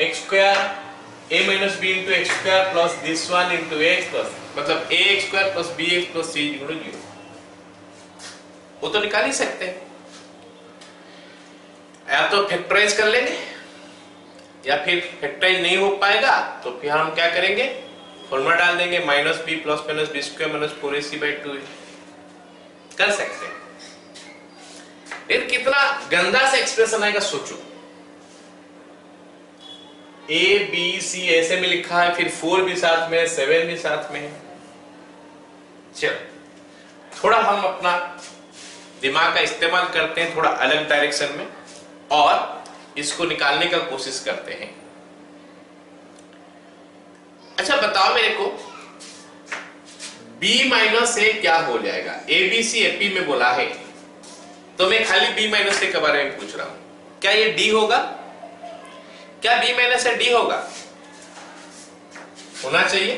x square a minus b into x square plus this one into x plus, मतलब a x square plus b x plus c equal to 0। वो तो निकाल ही सकते हैं, या तो फैक्टराइज कर लेंगे, या फिर फैक्टराइज नहीं हो पाएगा तो फिर हम क्या करेंगे, फॉर्मूला डाल देंगे minus b plus minus B square minus 4ac/2 कर सकते हैं। लेकिन कितना गंदा सा एक्सप्रेशन आएगा सोचो। a b c ऐसे में लिखा है, फिर 4 भी साथ में है, 7 भी साथ में है। चलो थोड़ा हम अपना दिमाग का इस्तेमाल करते हैं, थोड़ा अलग डायरेक्शन में, और इसको निकालने का कोशिश करते हैं। अच्छा बताओ मेरे को, b माइनस ए क्या हो जाएगा। a b c AP में बोला है, तो मैं खाली b माइनस ए के बारे में पूछ रहा हूं। क्या ये d होगा, क्या b माइनस ए d होगा, होना चाहिए।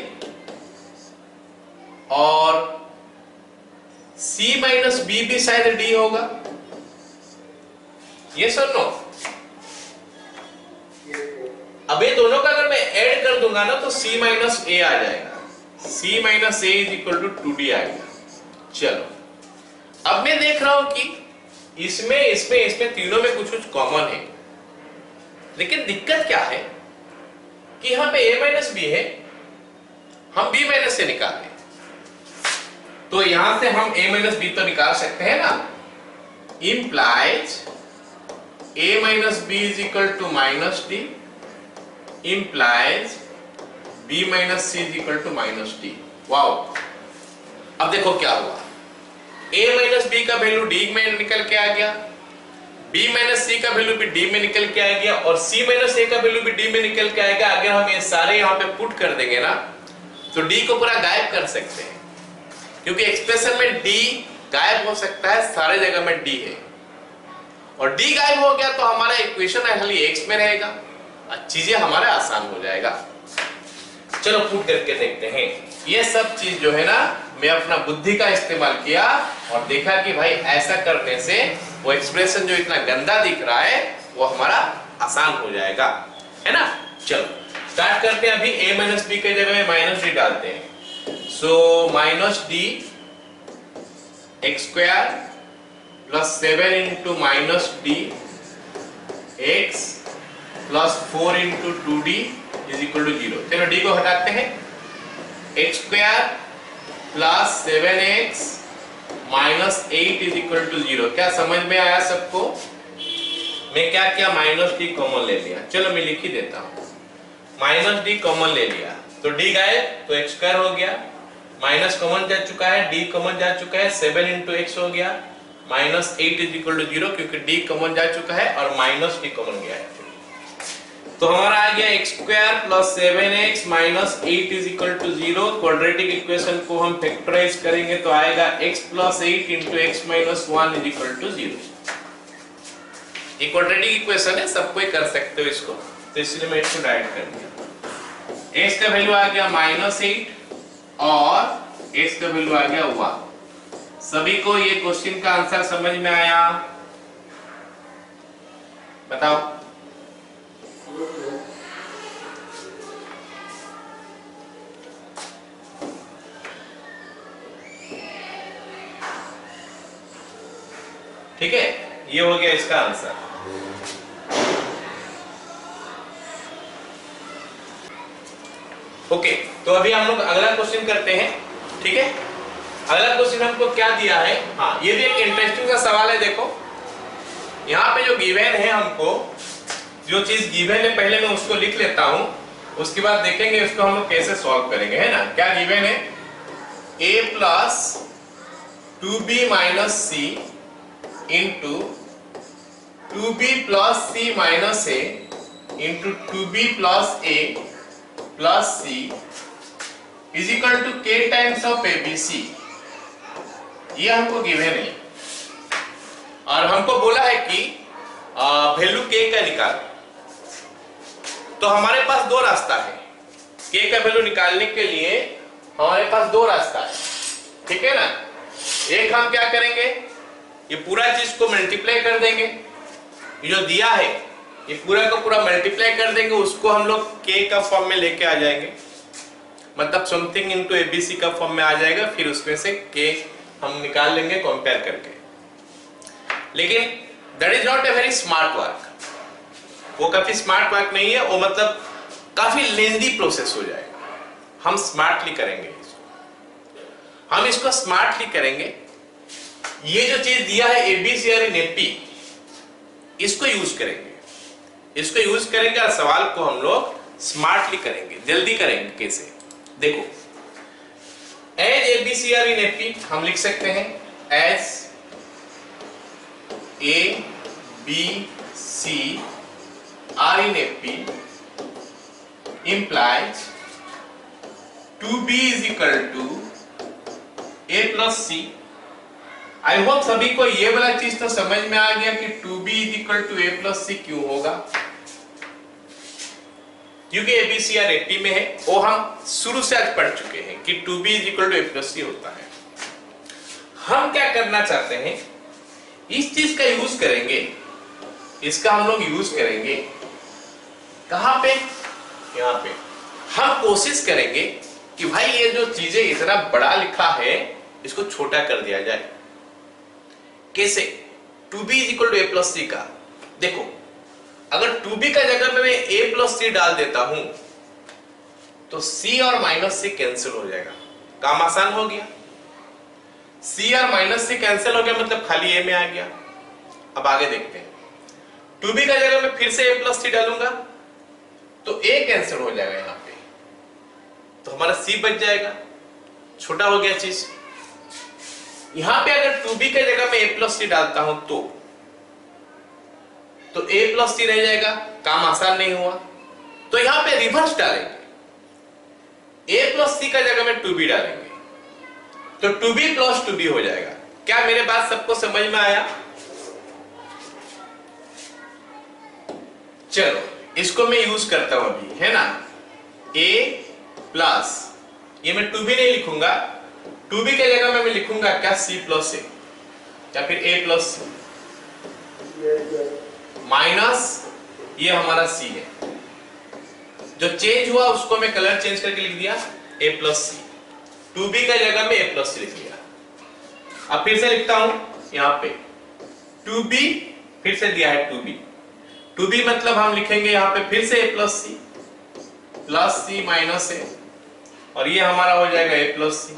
और c माइनस b भी शायद d होगा, ये सर नो। अब ये दोनों का अगर मैं ऐड कर दूंगा ना तो c माइनस a आ जाएगा। c minus a is equal to 2d आ गया। चलो अब मैं देख रहा हूं कि इसमें तीनों में कुछ कॉमन है, लेकिन दिक्कत क्या है कि यहां पे a माइनस बी है, हम b माइनस से निकालें तो यहां से हम a माइनस बी तो निकाल सकते हैं ना, implies a minus b is equal to minus d implies b minus c is equal to minus d। Wow, अब देखो क्या हुआ, a माइनस b का वैल्यू d में निकल के आ गया, b माइनस c का वैल्यू भी d में निकल के आ गया और c माइनस a का वैल्यू भी d में निकल के आएगा। अगर हम ये सारे यहाँ पे पुट कर देंगे ना तो d को पूरा गायब कर सकते हैं, क्योंकि एक्सप्रेशन में d गायब हो सकता है, सारे जगह में d है और d गायब हो गया तो हमारा इक्वेशन खाली x में रहेगा, चीजें हमारा आसान हो जाएगा। चलो पुट करके देखते हैं। ये सब चीज जो है ना मैं अपना बुद्धि का इस्तेमाल किया और देखा कि भाई ऐसा करने से वो एक्सप्रेशन जो इतना गंदा दिख रहा है वो हमारा आसान हो जाएगा, है ना। चलो स्टार्ट करते हैं। अभी a माइनस बी के जगह में माइनस डी डालते हैं। So minus d x square plus 7 into minus d x plus 4 into 2d is equal to 0। चलो d को हटाते हैं, x square plus 7x minus 8 is equal to 0। क्या समझ में आया सबको? मैं क्या किया, माइनस डी कॉमन ले लिया। चलो मैं लिख ही देता हूं, माइनस डी कॉमन ले लिया तो d गायब तो एक्स स्क्वायर हो गया, माइनस कॉमन जा चुका है, d कॉमन जा चुका है, 7 इंटू एक्स हो गया, माइनस 8 इज इक्वल टू 0 क्योंकि d कॉमन जा चुका है और माइनस d कॉमन गया है। तो हमारा आ गया x square plus 7x minus 8 is equal to 0। Quadratic equation को हम फैक्टराइज करेंगे तो आएगा x plus 8 into x minus 1 is equal to 0। ये क्वाड्रेटिक इक्वेशन है, सब कोई कर सकते हो इसको, तो इसलिए मैं इसको डायरेक्ट कर दिया। x का वैल्यू आ गया माइनस 8 और x का वैल्यू आ गया 1। सभी को ये क्वेश्चन का आंसर समझ में आया? बताओ। ठीक है, ये हो गया इसका आंसर। ओके, तो अभी हम लोग अगला क्वेश्चन करते हैं। ठीक है, अगला क्वेश्चन हमको क्या दिया है? हाँ, ये भी एक इंटरेस्टिंग सा सवाल है। देखो यहाँ पे जो गिवन है, हमको जो चीज गिवन है पहले मैं उसको लिख लेता हूं, उसके बाद देखेंगे उसको हम लोग कैसे सॉल्व करेंगे, है ना। क्या गिवन है? a plus 2b minus c into 2b plus c minus a into 2b plus a plus c is equal to k times of abc। ये हमको गिवन है और हमको बोला है कि वैल्यू k का निकाल। तो हमारे पास दो रास्ता है, k का वैल्यू निकालने के लिए हमारे पास दो रास्ता है, ठीक है ना। एक हम क्या करेंगे, ये पूरा चीज को मल्टीप्लाई कर देंगे, ये जो दिया है ये पूरा का पूरा मल्टीप्लाई कर देंगे, उसको हम लोग k का फॉर्म में लेके आ जाएंगे, मतलब समथिंग इनटू एबीसी का फॉर्म में आ जाएगा, फिर उसमें से k हम निकाल लेंगे कंपेयर करके। लेकिन that is not a very smart work, वो काफी स्मार्ट वर्क नहीं है, वो मतलब काफी लेंदी प्रोसेस हो जाएगा। हम स्मार्टली करेंगे इसको, हम इसको स्मार्टली करेंगे। ये जो चीज दिया है एबीसी और एपी, इसको यूज करेंगे, इसको यूज करेंगे और सवाल को हम लोग स्मार्टली करेंगे, जल्दी करेंगे। कैसे? देखो, एज एबीसी और एपी हम लिख सकते हैं as a b c are in AP implies 2b is equal to a plus c। I hope सभी को ये वाला चीज तो समझ में आ गया कि 2b is equal to a plus c क्यों होगा, क्योंकि abc और AP में है, वो हम शुरू से आज पढ़ चुके हैं कि 2b is equal to a plus c होता है। हम क्या करना चाहते हैं, इस चीज का यूज करेंगे, इसका हम लोग यूज करेंगे कहां पे? यहाँ पे हम कोशिश करेंगे कि भाई ये जो चीजें इतना बड़ा लिखा है इसको छोटा कर दिया जाए। कैसे? 2b equal to a plus c का, देखो अगर 2b का जगह पे मैं a प्लस सी डाल देता हूं तो c और माइनस सी कैंसिल हो जाएगा, काम आसान हो गया। c और माइनस सी कैंसिल हो गया मतलब खाली a में आ गया। अब आगे देखते हैं, 2b का जगह मैं फिर से a प्लस सी डालूंगा तो a कैंसिल हो जाएगा यहां पे, तो हमारा c बच जाएगा, छोटा हो गया चीज। यहां पे अगर 2b के जगह में a प्लस सी डालता हूं तो a प्लस सी रह जाएगा, काम आसान नहीं हुआ। तो यहां पे रिवर्स डालेंगे, a प्लस सी का जगह में 2b डालेंगे तो 2b प्लस 2b हो जाएगा। क्या मेरे बात सबको समझ में आया? चलो इसको मैं यूज करता हूं अभी, है ना। a प्लस, ये मैं 2b नहीं लिखूंगा, 2b के जगह में मैं लिखूंगा क्या, c प्लस a या फिर a प्लस c माइनस ये हमारा c है। जो चेंज हुआ उसको मैं कलर चेंज करके लिख दिया a प्लस सी, 2b का जगह में a प्लस सी लिख दिया। अब फिर से लिखता हूं यहां पे 2b, फिर से दिया है 2b, 2b मतलब हम लिखेंगे यहां पे फिर से a plus c minus a, और ये हमारा हो जाएगा a प्लस सी।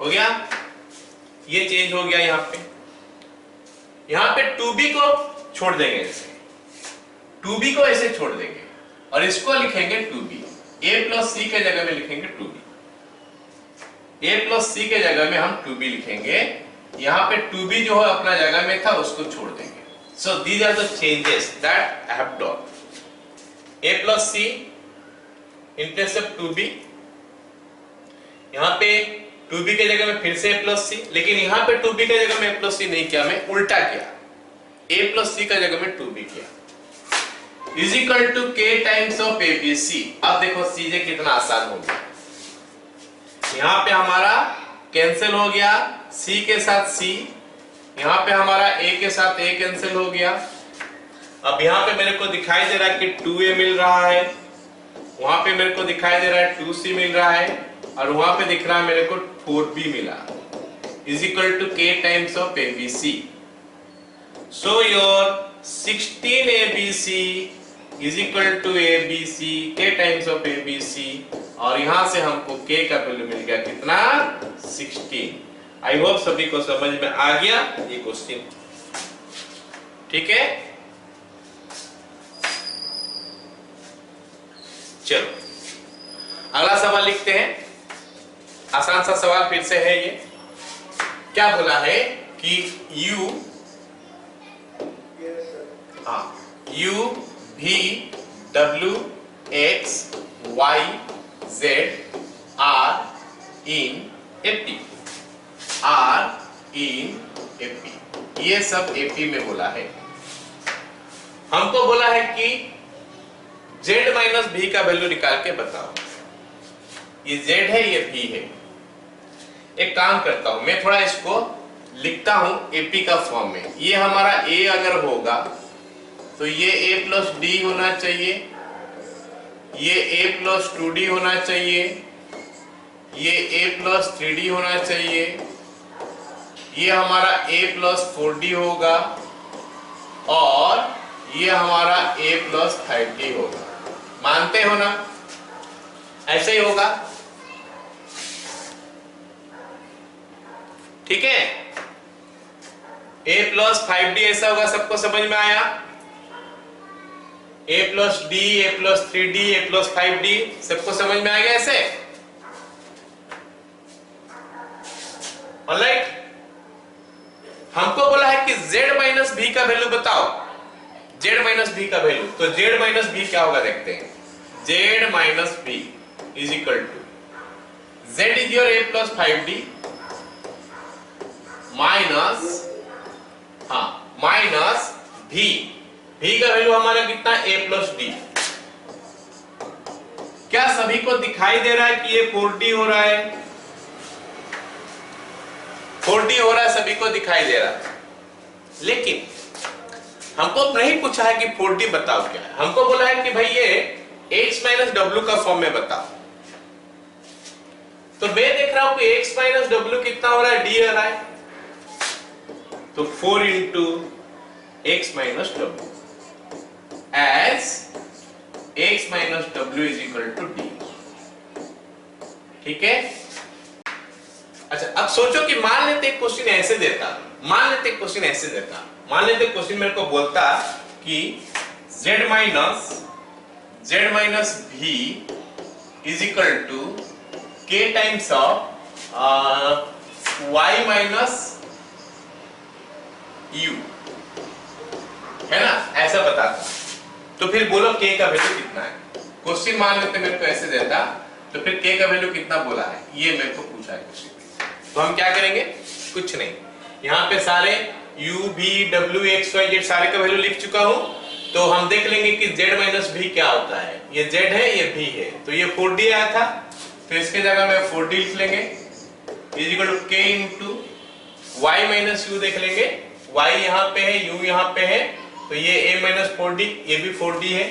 हो गया, ये चेंज हो गया यहां पे 2b को छोड़ देंगे ऐसे, 2b को ऐसे छोड़ देंगे और इसको लिखेंगे 2b, a प्लस सी के जगह में लिखेंगे 2b, a प्लस सी के जगह में हम 2b लिखेंगे। यहां पे 2b जो है अपना जगह में था उसको छोड़ देंगे। So these are the changes that I have done. a plus c in place of 2b, यहां पे 2b के जगह में फिर से a प्लस सी, लेकिन यहां पे 2b के जगह में a प्लस सी नहीं किया, मैं उल्टा किया, a प्लस सी का जगह में 2b किया, is equal to k times of abc। अब देखो चीजें कितना आसान हो गया, यहां पे हमारा कैंसिल हो गया c के साथ c, यहां पे हमारा a के साथ a कैंसिल हो गया। अब यहां पे मेरे को दिखाई दे रहा है कि 2a मिल रहा है, वहां पे मेरे को दिखाई दे रहा है 2c मिल रहा है, और वहां पे दिख रहा है मेरे को 4b मिला, is equal to k times of abc। So your 16abc is equal to abc, k times of abc, और यहां से हमको k का वैल्यू मिल गया कितना, 16। आई होप सभी को समझ में आ गया ये क्वेश्चन, ठीक है। चलो अगला सवाल लिखते हैं, आसान सा सवाल फिर से है ये। क्या बोला है कि u v w x y z r in AP, ये सब AP में बोला है। हमको बोला है कि z माइनस v का वैल्यू निकाल के बताओ। ये z है, ये v है। एक काम करता हूं मैं, थोड़ा इसको लिखता हूं AP का फॉर्म में। ये हमारा a अगर होगा तो ये a प्लस डी होना चाहिए, ये a प्लस 2d होना चाहिए, ये a प्लस 3d होना चाहिए, ये हमारा a प्लस 4d होगा, और ये हमारा a प्लस 5d होगा। मानते हो ना, ऐसे ही होगा, ठीक है। a प्लस 5d ऐसा होगा, सबको समझ में आया। a plus D, a plus 3d, a plus 5d, सबको समझ में आ गया ऐसे, ऑलराइट। हमको बोला है कि z माइनस v का वैल्यू बताओ, z माइनस v का वैल्यू, तो z माइनस v क्या होगा देखते हैं। z minus v is equal to, z is your a plus 5d minus, minus v, v का वैल्यू हमारा कितना, a प्लस d। क्या सभी को दिखाई दे रहा है कि ये 4d हो रहा है, 4d हो रहा है, सभी को दिखाई दे रहा है। लेकिन हमको नहीं पूछा है कि 4d बताओ क्या है, हमको बोला है कि भाई ये x माइनस डब्ल्यू का फॉर्म में बताओ। तो मैं देख रहा हूं कि x माइनस डब्ल्यू कितना हो रहा है, d आ रहा है, तो 4 into x minus W as x minus W is equal to d। ठीक है। अच्छा अब सोचो कि मान लेते क्वेश्चन ऐसे देता, मान लेते क्वेश्चन ऐसे देता, मान लेते क्वेश्चन मेरे को बोलता कि z minus v is equal to k times of y minus u, है ना, ऐसा बताता। तो फिर बोलो k का वैल्यू कितना है। क्वेश्चन मान लेते मेरे को ऐसे देता, तो फिर k का वैल्यू कितना बोला है ये मेरे को पूछा है क्वेश्चन। तो हम क्या करेंगे, कुछ नहीं, यहाँ पे सारे u v w x y z सारे का वैल्यू लिख चुका हूं। तो हम देख लेंगे कि z माइनस v क्या होता है, ये z है ये v है, तो ये 4d आया था, तो इसके जगह में 4d लिख लेंगे is equal to k into y minus u देख लेंगे, y यहाँ पे है u यहाँ पे है, तो ये a माइनस 4d, ये भी 4d है,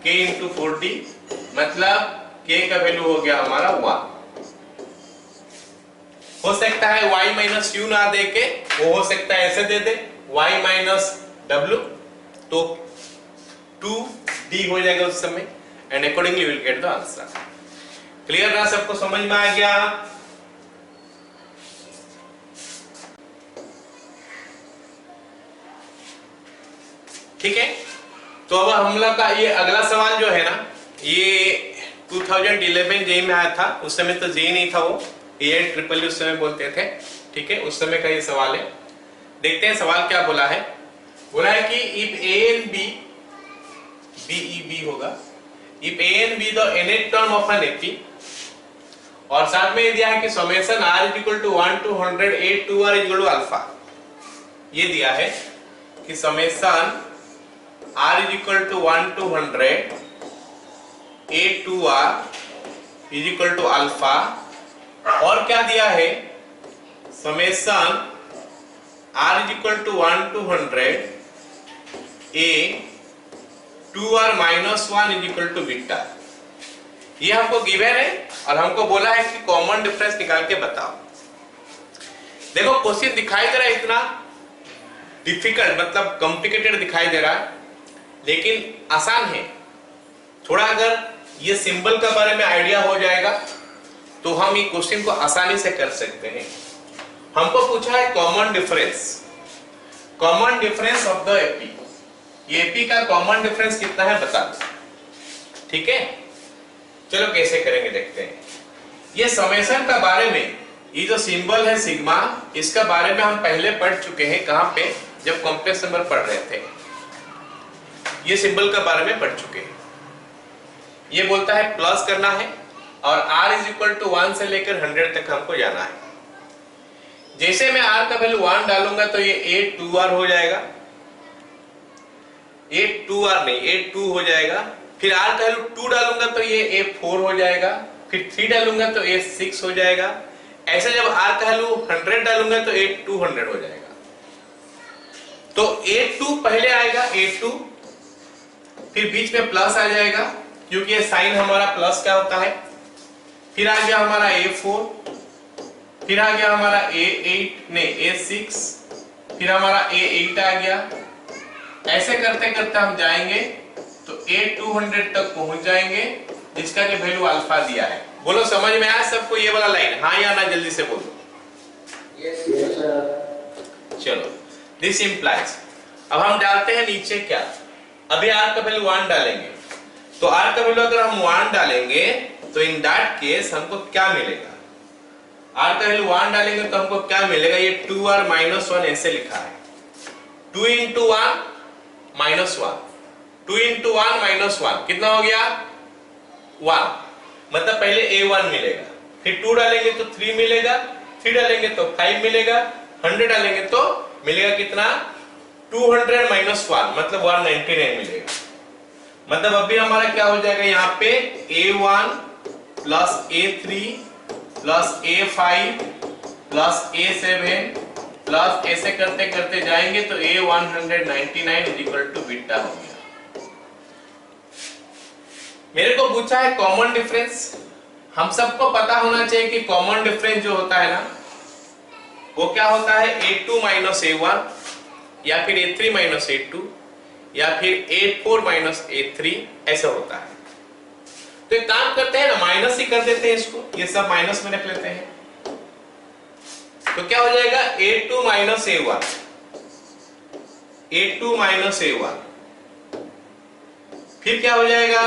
k इंटू 4d, मतलब k का वैल्यू हो गया हमारा 1। हो सकता है y माइनस u ना दे के, वो हो सकता है ऐसे दे दे y माइनस w, तो 2d हो जाएगा उस समय, and accordingly will get the answer. Clear ना, सबको समझ में आ गया। ठीक है। तो अब हम लोग का ये अगला सवाल जो है ना, ये 2011 जेई में आया था, उस समय तो जेई नहीं था, वो AIEEE उस समय बोलते थे। ठीक है, उस समय का ये सवाल है। देखते हैं सवाल क्या बोला है। बोला है कि if A and B, BEB होगा, if A and B the nth term of an AP, और साथ में ये दिया है कि summation r is equal to 1 to 100 a 2r is equal to alpha. ये दिया है कि summation r is equal to 1 to 100 a 2r is equal to alpha, और क्या दिया है, summation r is equal to 1 to 100 a 2r minus 1 is equal to beta. ये हमको गिवन है और हमको बोला है कि कॉमन डिफरेंस निकाल के बताओ। देखो क्वेश्चन दिखाई दे रहा है इतना डिफिकल्ट, मतलब कॉम्प्लिकेटेड दिखाई दे रहा है, लेकिन आसान है थोड़ा। अगर ये सिंबल के बारे में आइडिया हो जाएगा तो हम ये क्वेश्चन को आसानी से कर सकते हैं। हमको पूछा है common difference of the AP. ये एपी का कॉमन डिफरेंस कितना है बता दो। ठीक है, चलो कैसे करेंगे देखते हैं। ये समेशन का बारे में, ये जो सिंबल है सिग्मा, इसका बारे में हम पहले पढ़ चुके हैं। कहां पे, जब कॉम्प्लेक्स नंबर पढ़ रहे थे, ये सिंबल का बारे में पढ़ चुके हैं। ये बोलता है प्लस करना है और r इज इक्वल टू 1 से लेकर 100 तक हमको जाना है। जैसे मैं r का वैल्यू 1 डालूंगा तो ये a2r हो जाएगा, a2r नहीं a2 हो जाएगा। फिर r का वैल्यू 2 डालूंगा तो ये a4 हो जाएगा, फिर 3 डालूंगा तो a6 हो जाएगा। ऐसे जब r का वैल्यू 100 डालूंगा तो a200 हो जाएगा। तो a2 पहले आएगा, a2, फिर बीच में प्लस आ जाएगा क्योंकि ये साइन हमारा प्लस का होता है। फिर आ गया हमारा a4, फिर आ गया हमारा a8 नहीं a6, फिर हमारा a8 आ गया। ऐसे करते करते हम जाएंगे तो a200 तक पहुंच जाएंगे, जिसका कि वैल्यू अल्फा दिया है। बोलो समझ में आया सबको ये वाला लाइन, हाँ या ना, जल्दी से बोलो। Yes, sir. चलो, दिस इंप्लाइज। अब हम डालते हैं नीचे क्या, अभी r का वैल्यू 1 डालेंगे, तो r का वैल्यू अगर हम 1 डालेंगे तो इन दैट केस हमको क्या मिलेगा, r का वैल्यू 1 डालेंगे तो हमको क्या मिलेगा, ये 2r माइनस 1 ऐसे लिखा है। 2 इंटू 1 माइनस 1, 2 इंटू 1 माइनस 1 कितना हो गया 1, मतलब पहले a1 मिलेगा, फिर 2 डालेंगे तो 3 मिलेगा, 3 डालेंगे तो 5 मिलेगा, 100 डालेंगे तो मिलेगा कितना 200 माइनस 1, मतलब 199 मिलेगा। मतलब अभी हमारा क्या हो जाएगा, यहाँ पे a1 plus a3 plus a5 plus a7 plus ऐसे करते करते जाएंगे तो a199 is equal to beta हो गया। मेरे को पूछा है कॉमन डिफरेंस। हम सबको पता होना चाहिए कि कॉमन डिफरेंस जो होता है ना वो क्या होता है, A2 माइनस A1 या फिर A3 माइनस A2 या फिर A4 माइनस A3 ऐसा होता है। तो एक काम करते हैं ना, माइनस ही कर देते हैं इसको, ये सब माइनस में रख लेते हैं। तो क्या हो जाएगा, A2 minus A1, A2 minus A1, फिर क्या हो जाएगा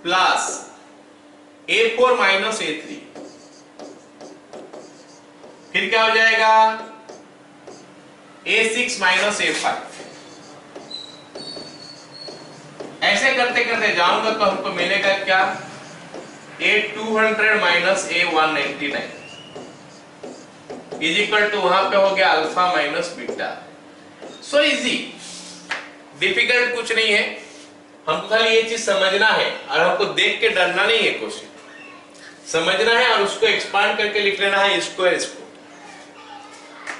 प्लस A4 माइनस A3, फिर क्या हो जाएगा A6 माइनस A5। ऐसे करते करते जाऊंगा तो हमको मिलेगा क्या, A200 minus A199 is equal to, वहां पे हो गया alpha minus beta. So easy, difficult कुछ नहीं है, हमको खाली ये चीज समझना है और हमको देख के डरना नहीं है, क्वेश्चन समझना है और उसको एक्सपांड करके लिख लेना है इसको और इसको।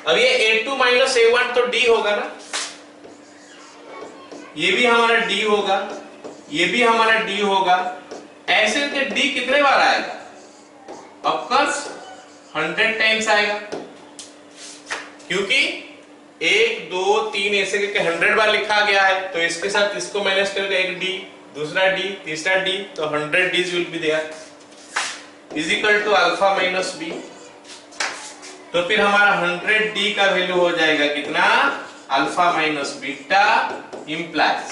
अब ये A2 माइनस A1 तो D होगा ना, ये भी हमारा D होगा, ये भी हमारा D होगा। ऐसे करके D कितने बार आएगा, ऑफकोर्स 100 टाइम्स आएगा, क्योंकि 1 2 3 ऐसे करके 100 बार लिखा गया है। तो इसके साथ इसको माइनस करके एक D, दूसरा D, तीसरा D, तो 100 D's will be there is equal to alpha minus B. तो फिर हमारा 100D का वैल्यू हो जाएगा कितना, alpha minus beta implies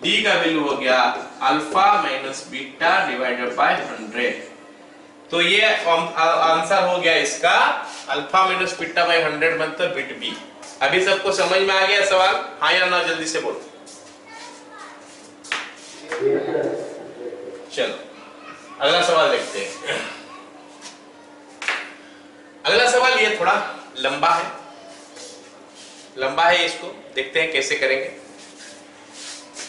D का वैल्यू हो गया alpha minus beta divided by 100। तो ये आंसर हो गया इसका, अल्फा माइनस बीटा बाय 100 मतलब बिट बी। अभी सबको समझ में आ गया सवाल, हाँ या ना, जल्दी से बोलो। चलो अगला सवाल देखते हैं। अगला सवाल ये थोड़ा लंबा है, इसको देखते हैं कैसे करेंगे।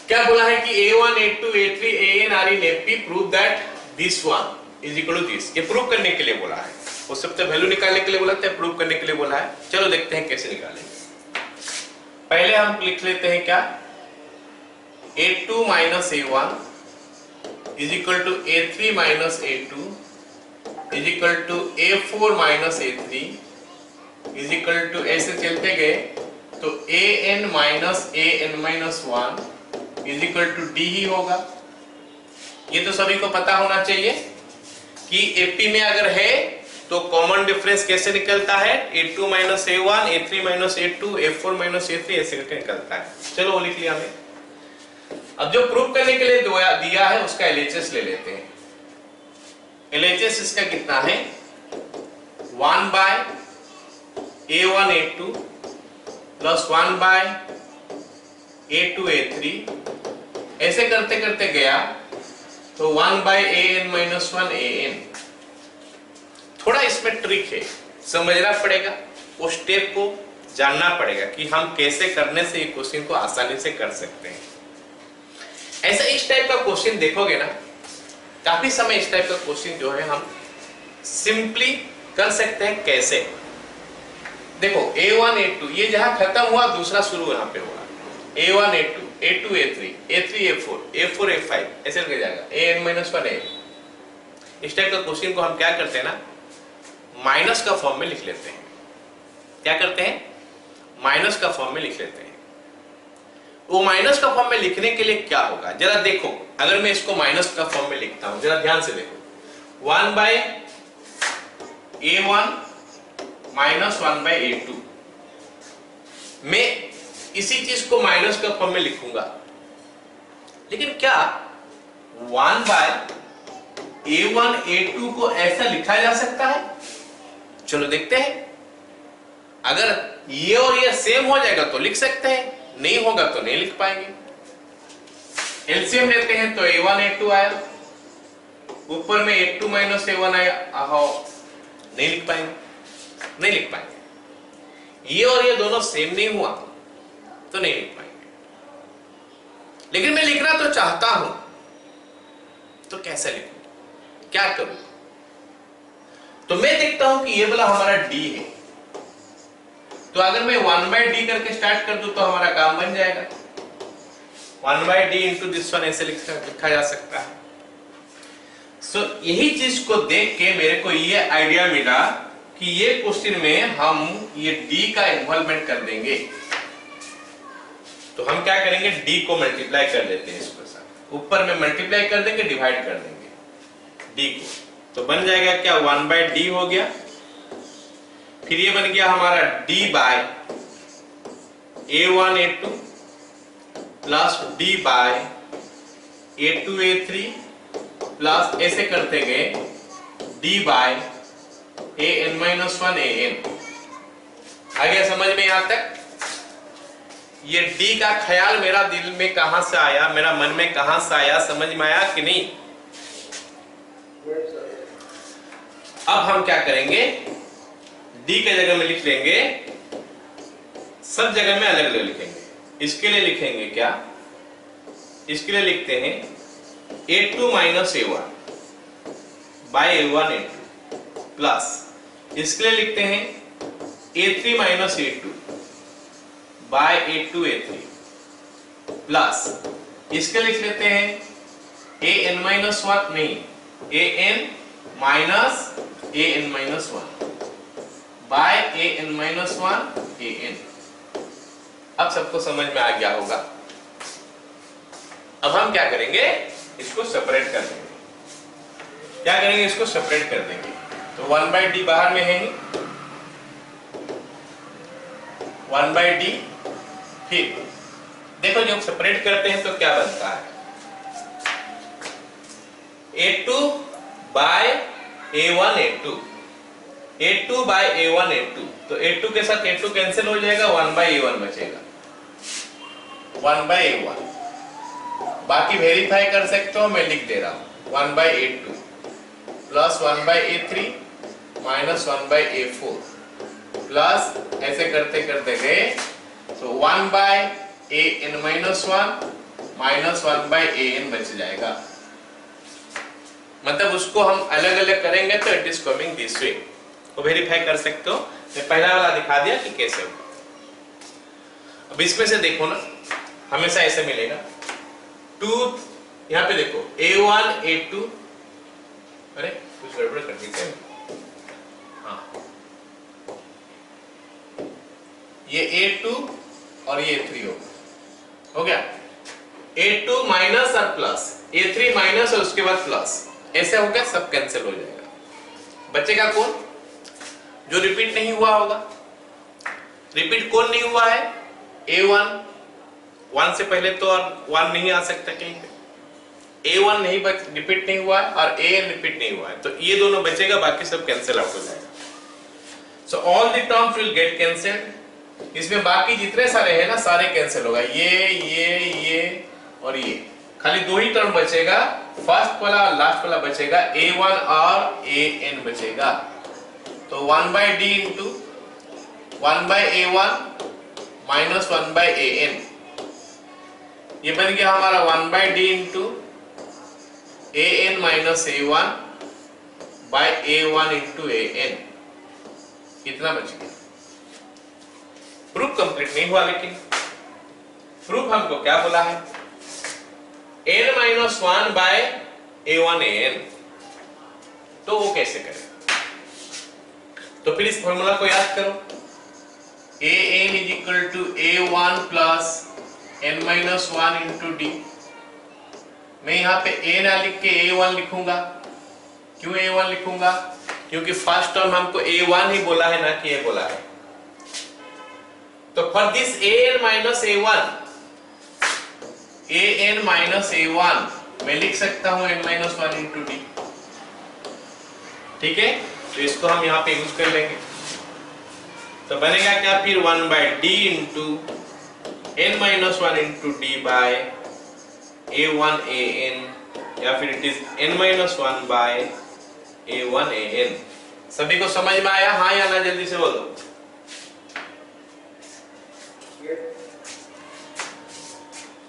क्या बोला है कि A1 A2 A3 AN are in AP, prove that this one is equal to this। ये प्रूव करने के लिए बोला है, वो सबसे वैल्यू निकालने के लिए बोला था, प्रूव करने के लिए बोला है। चलो देखते हैं कैसे निकालेंगे। पहले हम लिख लेते हैं क्या, A2 minus A1 is equal to A3 minus A2 is equal to A4 minus A3 is equal to, ऐसे चलते गए तो AN minus AN minus 1 is equal to D ही होगा। ये तो सभी को पता होना चाहिए कि AP में अगर है तो कॉमन डिफरेंस कैसे निकलता है, A2 minus A1, A3 minus A2, A4 minus A3 ऐसे करके निकलता है। चलो वो लिख लिया हमने। अब जो प्रूव करने के लिए दिया है उसका LHS ले लेते हैं। LHS इसका कितना है, 1 bye A1 A2 plus 1 bye A2 A3, ऐसे करते करते गया तो 1 बाय AN माइनस 1 AN। थोड़ा इसमें ट्रिक है, समझना पड़ेगा, वो स्टेप को जानना पड़ेगा कि हम कैसे करने से ये क्वेश्चन को आसानी से कर सकते हैं। ऐसा इस टाइप का क्वेश्चन देखोगे ना, काफी समय इस टाइप का क्वेश्चन जो है हम सिंपली कर सकते हैं। कैसे, देखो A1 A2 ये जहां खत्म हुआ दूसरा शुरू यहाँ पे होगा, A1 A2 A2 A3 A3 A4 A4 A5 ऐसे करके जाएगा, AN माइनस 1 AN। इस टाइप का क्वेश्चन को हम क्या करते हैं ना, माइनस का फॉर्म में लिख लेते हैं। क्या करते हैं, माइनस का फॉर्म में लिख लेते हैं। वो माइनस का फॉर्म में लिखने के लिए क्या होगा, जरा देखो। अगर मैं इसको माइनस का फॉर्म में लिखता हूं, जरा ध्यान से देखो, 1 bye A1 minus 1 bye A2, मैं इसी चीज को माइनस का फॉर्म में लिखूंगा। लेकिन क्या 1 बाय A1 A2 को ऐसा लिखा जा सकता है? चलो देखते हैं। अगर ये और ये सेम हो जाएगा तो लिख सकते हैं, नहीं होगा तो नहीं लिख पाएंगे। एलसीएम लेते हैं तो A1 A2 आया, ऊपर में A2 माइनस A1 आया, नहीं लिख पाएंगे। ये और ये दोनों सेम नहीं हुआ तो नहीं लिख पाएंगे। लेकिन मैं लिखना तो चाहता हूं, तो कैसे लिखूं, क्या करूं? तो मैं देखता हूं कि ये वाला हमारा D है, तो अगर मैं 1 बाय D करके स्टार्ट कर दूं तो हमारा काम बन जाएगा। 1 by D into this one ऐसे लिखा जा सकता है। सो यही चीज को देख के मेरे को ये आइडिया मिला कि ये क्वेश्चन में हम ये d का इन्वॉल्वमेंट कर देंगे। तो हम क्या करेंगे, d को मल्टीप्लाई कर देते हैं इसके साथ, ऊपर में मल्टीप्लाई कर देंगे, डिवाइड कर देंगे d को, तो बन जाएगा क्या 1/d हो गया। फिर ये बन गया हमारा d by a1 a2 plus d by a2 a3 plus ऐसे करते गए d बाय an-1 an। आ गया समझ में यहां तक? ये d का ख्याल मेरा दिल में कहां से आया, मेरा मन में कहां से आया, समझ में आया कि नहीं? अब हम क्या करेंगे, d के जगह में लिख लेंगे, सब जगह में अलग अलग लिखेंगे। इसके लिए लिखेंगे क्या, इसके लिए लिखते हैं a2 minus a1 by a1 a2 plus, इसके लिए लिखते हैं a3 minus a2 bye a2 a3 plus, इसके लिख लेते हैं an-1 नहीं, an minus an-1 bye an-1 an। अब सबको समझ में आ गया होगा। अब हम क्या करेंगे, इसको सेपरेट कर देंगे। क्या करेंगे, इसको सेपरेट कर देंगे। तो 1/d बाहर में है ही, 1/d। फिर देखो जब सेपरेट करते हैं तो क्या बनता है, a2 bye a1 a2, a2 bye a1 a2, तो a2 के साथ a2 कैंसिल हो जाएगा, 1/a1 बचेगा, 1/a1। बाकी वेरीफाई कर सकते हो, मैं लिख दे रहा हूं 1/a2 plus 1/a3 minus 1/a4 plus ऐसे करते करते गए, तो 1/an-1 माइनस 1/an बच जाएगा। मतलब उसको हम अलग अलग करेंगे तो it is coming this way, तो वेरीफाई कर सकते हो। मैं पहला वाला दिखा दिया कि कैसे होगा। अब इसमें से देखो ना, हमेशा ऐसे मिलेगा 2, यहां पे देखो a1 a2, अरे कुछ गड़बड़ कर दी क्या? हाँ, ये a2 और ये a3 हो गया, a2 माइनस और प्लस, a3 माइनस और उसके बाद प्लस, ऐसे हो गया, सब कैंसिल हो जाएगा। बचेगा कौन, जो रिपीट नहीं हुआ होगा। रिपीट कौन नहीं हुआ है, a1, 1 से पहले तो और 1 नहीं आ सकता कहीं पे, a1 नहीं रिपीट नहीं हुआ है और an रिपीट नहीं हुआ है, तो ये दोनों बचेगा, बाकी सब कैंसिल आउट हो जाएगा। So all the terms will get cancelled. इसमें बाकी जितने सारे हैं ना, सारे कैंसिल होगा, ये और ये, खाली 2 ही टर्म बचेगा, फर्स्ट वाला और लास्ट वाला बचेगा, a1 और an बचेगा। तो 1/d into 1/a1 minus 1/an, ये बन गया हमारा 1/d into an minus a1 by a1 into an। कितना बच गया? प्रूफ कंप्लीट नहीं हुआ, लेकिन प्रूफ हमको क्या बोला है, n minus 1 bye a1 an। तो वो कैसे करें, तो फिर इस फॉर्मूला को याद करो, an is equal to a1 plus n-1 into d। मैं यहाँ पे a ना लिख के a1 लिखूंगा। क्यों a1 लिखूंगा, क्योंकि फर्स्ट टर्म हमको a1 ही बोला है, ना कि a बोला है। तो for this an minus a1, an minus a1 मैं लिख सकता हूं n-1 इंटू d। ठीक है, तो इसको हम यहाँ पे यूज कर लेंगे। तो बनेगा क्या फिर 1/d into n-1 into d by a1 an, या फिर it is n-1 bye a1 an। सभी को समझ में आया, हाँ या ना, जल्दी से बोलो।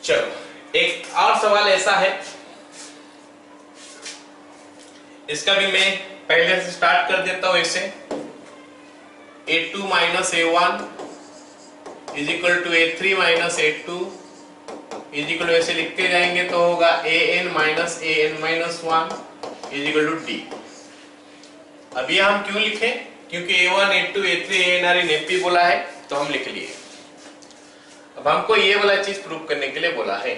चलो एक और सवाल ऐसा है, इसका भी मैं पहले से स्टार्ट कर देता हूं। ऐसे a2 minus a1 is equal to a3 minus a2 is equal, ऐसे लिखते जाएंगे तो होगा an minus an-1 is equal to D. अब ये हम क्यों लिखे? क्योंकि a1 a2 a3 a n AP बोला है तो हम लिख लिए। अब हमको ये वाला चीज प्रूव करने के लिए बोला है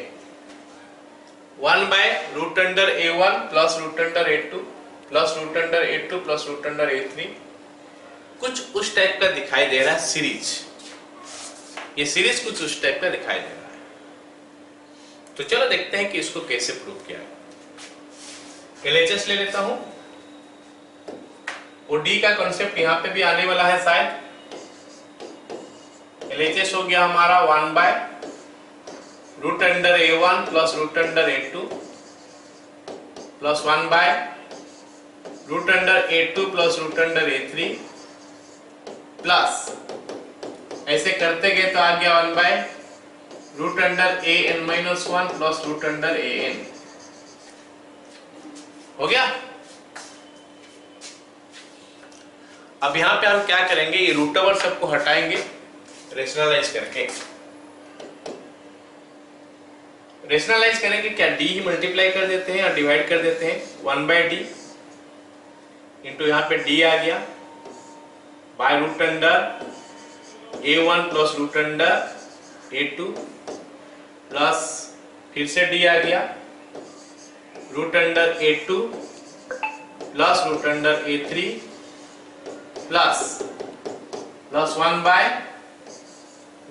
1 by root under a1 plus root under a2 plus root under a2 plus root under a3 कुछ उस टाइप का दिखाई दे रहा है सीरीज। ये सीरीज कुछ उस टाइप का दिखाई दे रहा है। तो चलो देखते हैं कि इसको कैसे प्रूव किया है। LHS ले लेता हूं और D का कॉन्सेप्ट यहां पे भी आने वाला है शायद। LHS हो गया हमारा 1 by root under a1 plus root under a2 plus 1 by root under a2 plus root under a3 plus ऐसे करते गए तो आ गया 1 by root under an-1 plus root under an। हो गया। अब यहां पे हम क्या करेंगे, ये रूट ओवर सबको हटाएंगे रेशनलाइज करके। रेशनलाइज करेंगे क्या, डी ही मल्टीप्लाई कर देते हैं और डिवाइड कर देते हैं 1 बाय डी इंटू यहां पे डी आ गया by root under a1 plus root under a2 plus फिर से डी आ गया root under a2 plus root under a3 plus 1 by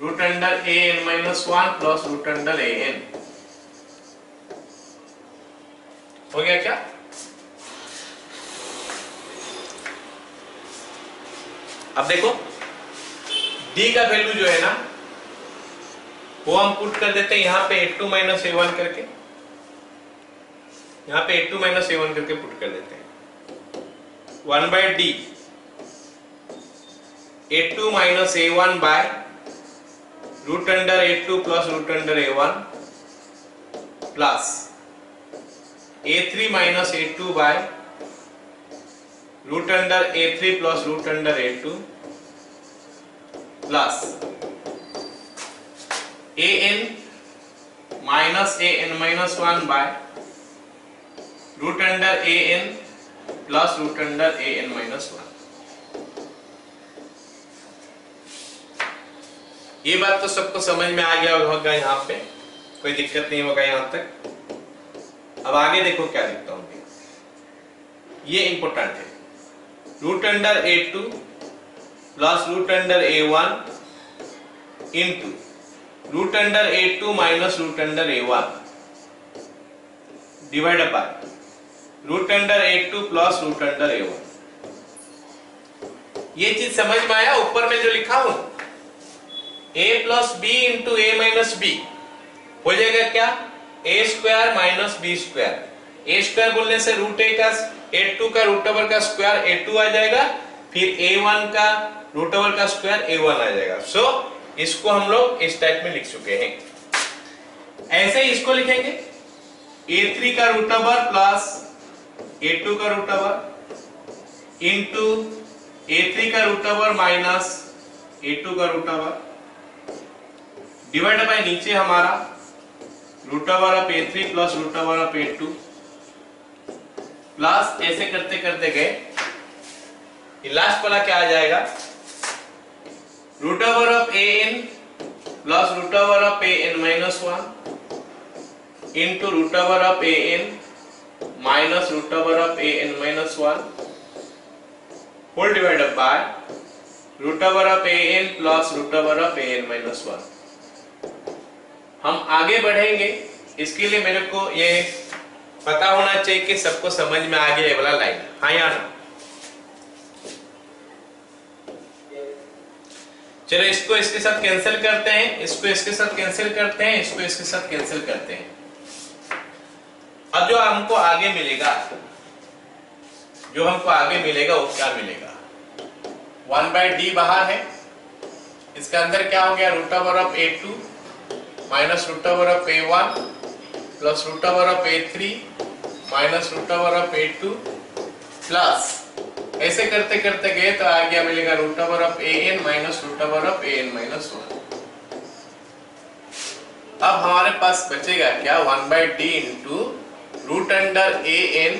root under an-1 plus root under an। हो गया क्या? अब देखो d का वैल्यू जो है ना वो हम पुट कर देते हैं यहां पे a2 माइनस a1 करके, यहां पे a2 माइनस a1 करके पुट कर देते हैं 1 by D a2 minus a1 by root under a2 plus root under a1 plus a3 minus a2 by root under a3 plus root under a2 plus an minus an-1 by root under an plus root under an-1। ये बात तो सबको समझ में आ गया होगा, यहाँ पे कोई दिक्कत नहीं होगा यहाँ तक। अब आगे देखो क्या लिखता हूं, ये इंपॉर्टेंट है। Root under a2 plus root under a1 into root under a2 minus root under a1 divide by root under a2 plus root under a1। ये चीज समझ में आया? ऊपर में जो लिखा हूं a plus B into a minus B हो जाएगा क्या, a square minus B square. a square बोलने से रूट a का a2 का रूट ओवर का स्क्वायर a2 आ जाएगा, फिर a1 का रूट ओवर का स्क्वायर a1 आ जाएगा। सो इसको हम लोग इस टाइप में लिख चुके हैं। ऐसे ही इसको लिखेंगे a3 का रूट ओवर प्लस a2 का रूट ओवर इंटू a3 का रूट ओवर माइनस a2 का रूट ओवर डिवाइड बाय नीचे हमारा root over of a3 plus root over of a2 plus ऐसे करते करते गए लास्ट वाला क्या आ जाएगा, root over of an plus root over of an-1 into root over of an minus root over of an-1 whole divided by root over of an plus root over of an-1। हम आगे बढ़ेंगे, इसके लिए मेरे को ये पता होना चाहिए कि सबको समझ में आ गया ये वाला लाइन। हाँ या ना? चलो इसको इसके साथ कैंसिल करते हैं, इसको इसके साथ कैंसिल करते हैं, इसको इसके साथ कैंसिल करते हैं। अब जो हमको आगे मिलेगा, वो क्या मिलेगा, 1 बाय डी बाहर है, इसके अंदर क्या हो गया, root over of a2 minus root over of a1 plus root over of a3 minus root over of a2 plus ऐसे करते करते गए तो आ गया मिलेगा root over of an minus root over of an-1। अब हमारे पास बचेगा क्या, 1 by D into root under an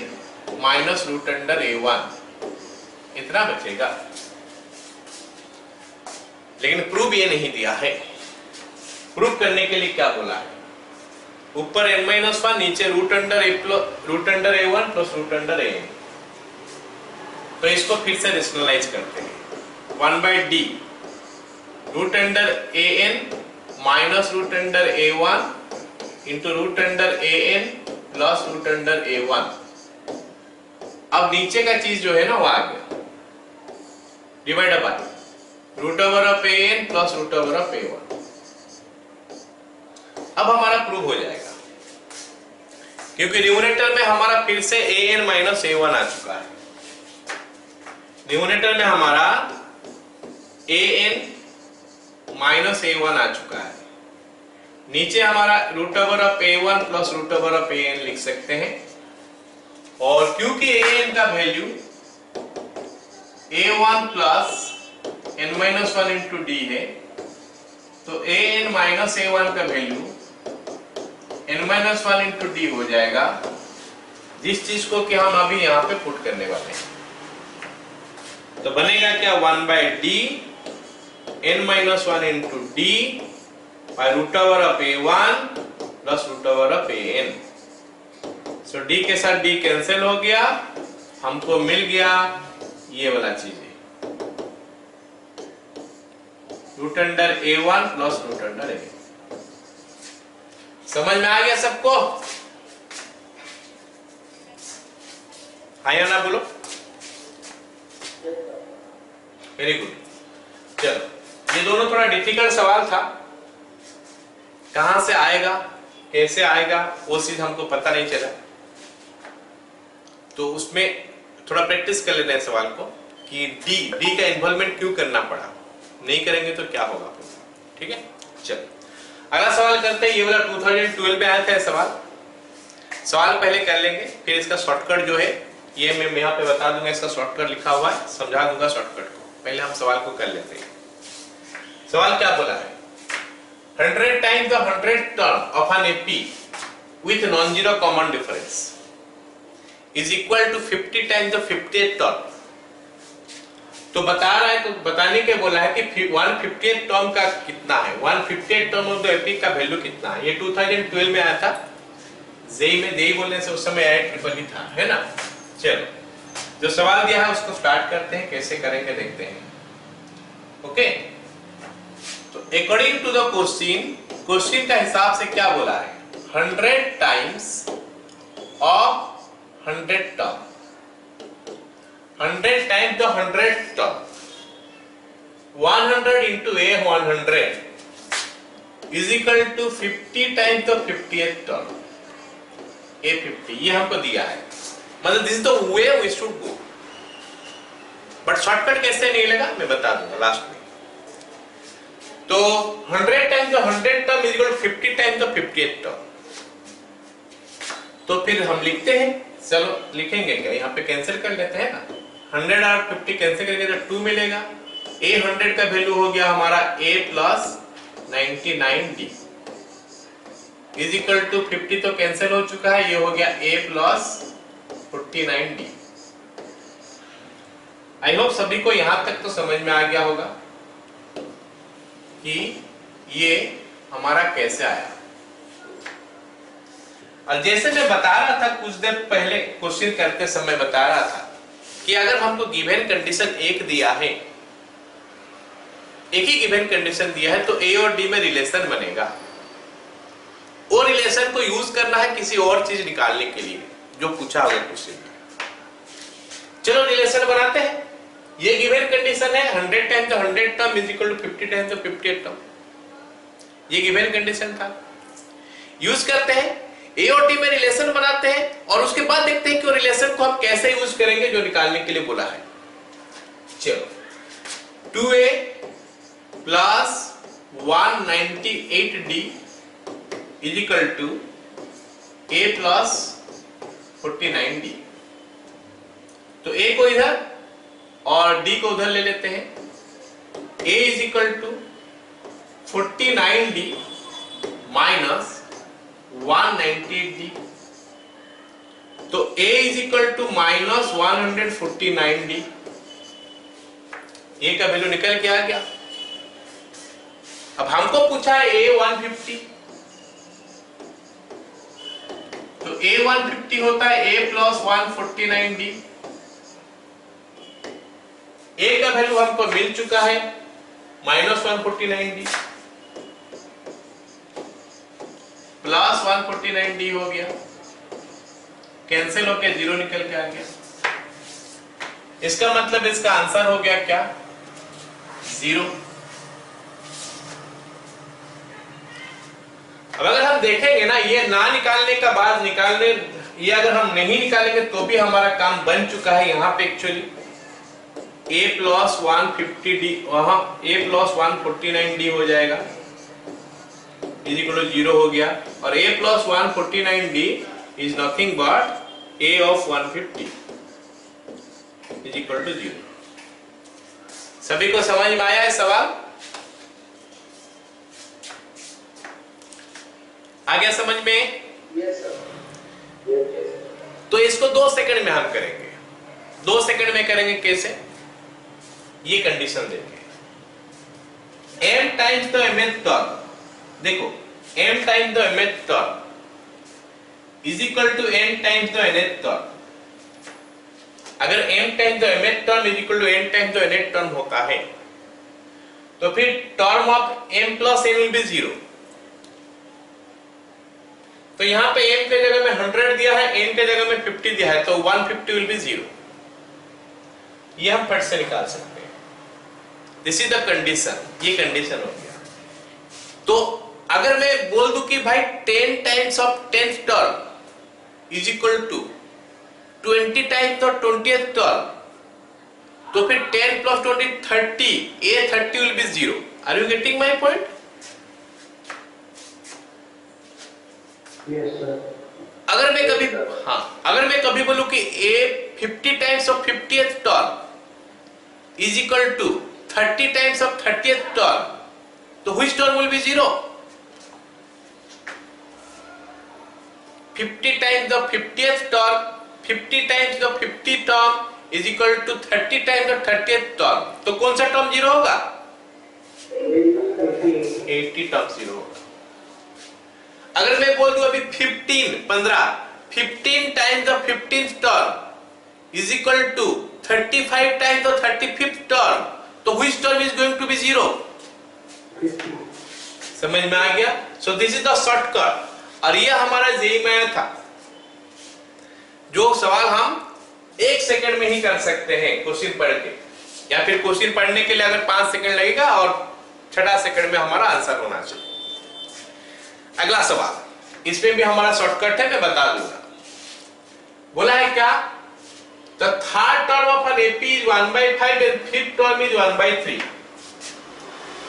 minus root under A1, इतना बचेगा। लेकिन प्रूफ ये नहीं दिया है। प्रूफ करने के लिए क्या बोला है, ऊपर n-1 नीचे root under A1 plus root under AN। तो इसको फिर से रेशनलाइज करते हैं, 1/d root under AN minus root under A1 into root under AN plus root under A1। अब नीचे का चीज जो है ना वो आ गया, divide by root over of AN plus root over of A1। अब हमारा प्रूव हो जाएगा, क्योंकि न्यूमरेटर में हमारा फिर से AN माइनस A1 आ चुका है। न्यूमरेटर में हमारा AN माइनस A1 आ चुका है, नीचे हमारा root over of A1 plus root over of AN लिख सकते हैं। और क्योंकि AN का value A1 plus n-1 into d है, तो AN माइनस A1 का वैल्यू n-1 इंटू d हो जाएगा, जिस चीज को कि हम अभी यहाँ पे पुट करने वाले हैं। तो बनेगा क्या, 1/d n-1 into d by root over of A1 plus root over of AN। So d के साथ d कैंसिल हो गया, हमको मिल गया ये वाला चीज है, root under A1 plus root under AN। समझ में आ गया सबको? हाँ या ना बोलो? Very good. चलो, ये दोनों थोड़ा डिफिकल्ट सवाल था, कहां से आएगा कैसे आएगा वो चीज हमको पता नहीं चला, तो उसमें थोड़ा प्रैक्टिस कर लेते हैं सवाल को कि डी का इन्वॉल्वमेंट क्यों करना पड़ा, नहीं करेंगे तो क्या होगा। ठीक है, चलो अगला सवाल करते हैं। ये वाला 2012 में आया था सवाल पहले कर लेंगे, फिर इसका शॉर्टकट जो है ये मैं यहाँ पे बता दूंगा, इसका शॉर्टकट लिखा हुआ है, समझा दूंगा शॉर्टकट को। पहले हम सवाल को कर लेते हैं। सवाल क्या बोला है, 100 times the 100 term of an AP with non-zero common difference is equal to 50 times the 50th term। तो बता रहा है, तो बताने के बोला है कि 150th टर्म का कितना है, 150th term of the AP का वैल्यू कितना है। ये 2012 में आया था, जेई में, जेई बोलने से उस समय ट्रिपल ही था, है ना। चलो, जो सवाल दिया है उसको स्टार्ट करते हैं, कैसे करेंगे देखते हैं। ओके, तो अकॉर्डिंग टू द क्वेश्चन का हिसाब से क्या बोला है, 100 times of 100 term, 100 times the 100 term, 100 into A100 is equal to 50 times the 50th term, A50। ये हमको दिया है, मतलब this is the way we should go, but shortcut कैसे नहीं लगा मैं बता दूंगा लास्ट में। तो 100 times the 100 term is equal to 50 times the 50th term। तो फिर हम लिखते हैं, चलो लिखेंगे क्या, यहाँ पे कैंसिल कर लेते हैं ना, 100 और 50 कैंसिल करेंगे तो 2 मिलेगा। A100 का वैल्यू हो गया हमारा A plus 99D is equal to 50 तो कैंसिल हो चुका है, ये हो गया A plus 49D। I hope सभी को यहां तक तो समझ में आ गया होगा कि ये हमारा कैसे आया। और जैसे मैं बता रहा था कुछ देर पहले, क्वेश्चन करते समय बता रहा था कि अगर हमको गिवन कंडीशन एक दिया है, एक ही गिवन कंडीशन दिया है, तो ए और डी में रिलेशन बनेगा। वो रिलेशन को यूज करना है किसी और चीज निकालने के लिए जो पूछा हुआ क्वेश्चन। चलो रिलेशन बनाते हैं। ये गिवन कंडीशन है 100 times the 100 term is equal to 50 times the 50th term. ये गिवन कंडीशन था, यूज करते हैं, ए और डी में रिलेशन बनाते हैं और उसके बाद देखते हैं कि वो रिलेशन को हम कैसे यूज करेंगे जो निकालने के लिए बोला है। चलो 2a plus 198d is equal to a plus 49d। तो a को इधर और d को उधर ले लेते हैं। a is equal to 49d minus 198d। तो A is equal to minus 149D, A का वैल्यू निकल के आ गया। अब हमको पूछा है A 150, तो A 150 होता है A प्लस 149D। A का वैल्यू हमको मिल चुका है माइनस 149D प्लस 149D हो गया, कैंसिल होके 0 निकल के आ गया। इसका मतलब इसका आंसर हो गया क्या? 0। अब अगर हम देखेंगे ना, ये ना निकालने का बाद निकालने, ये अगर हम नहीं निकालेंगे तो भी हमारा काम बन चुका है। यहाँ पे एक्चुअली A प्लस 150D, वहां A प्लस 149D हो जाएगा, इज इक्वल टू 0 हो गया। और A plus 149D is nothing but A of 150 is equal to 0। सभी को समझ में आया है सवाल? आ गया समझ में? Yes, sir. Yes. तो इसको 2 सेकंड में हम करेंगे। 2 सेकंड में करेंगे कैसे? ये कंडीशन देंगे, m times the mth term, देखो m times the mth term is equal to n times the nth term. अगर m times the mth term is equal to n times the nth term होता है तो फिर term of m plus n will be 0। तो यहां पे m के जगह में 100 दिया है, n के जगह में 50 दिया है, तो 150 विल बी 0। ये हम फट से निकाल सकते हैं। दिस इज द कंडीशन, ये कंडीशन हो गया। तो अगर मैं बोल दूं कि भाई 10 times of 10th term is equal to 20 times of 20th term, तो फिर 10 plus 20 30, A 30 will be 0। Are you getting my point? Yes, sir. अगर मैं कभी अगर मैं कभी बोलूं कि A 50 times of 50th term is equal to 30 times of 30th term, तो which term will be 0? 50 times the 50th term, 50 times the 50 term is equal to 30 times the 30th term, तो कौन सा टर्म 0 होगा? 80 term 0 होगा। अगर मैं बोल दूं अभी 15 times the 15th term is equal to 35 times the 35th term, तो which term is going to be 0? समझ में आ गया? So this is the shortcut. और ये हमारा जेईई में था, जो सवाल हम 1 सेकंड में ही कर सकते हैं क्वेश्चन पढ़ के, या फिर क्वेश्चन पढ़ने के लिए अगर 5 सेकंड लगेगा और 6 सेकंड में हमारा आंसर होना चाहिए। अगला सवाल, इसमें भी हमारा शॉर्टकट है, मैं बता दूंगा। बोला है क्या? The third term of an AP is 1/5 and fifth term is 1/3।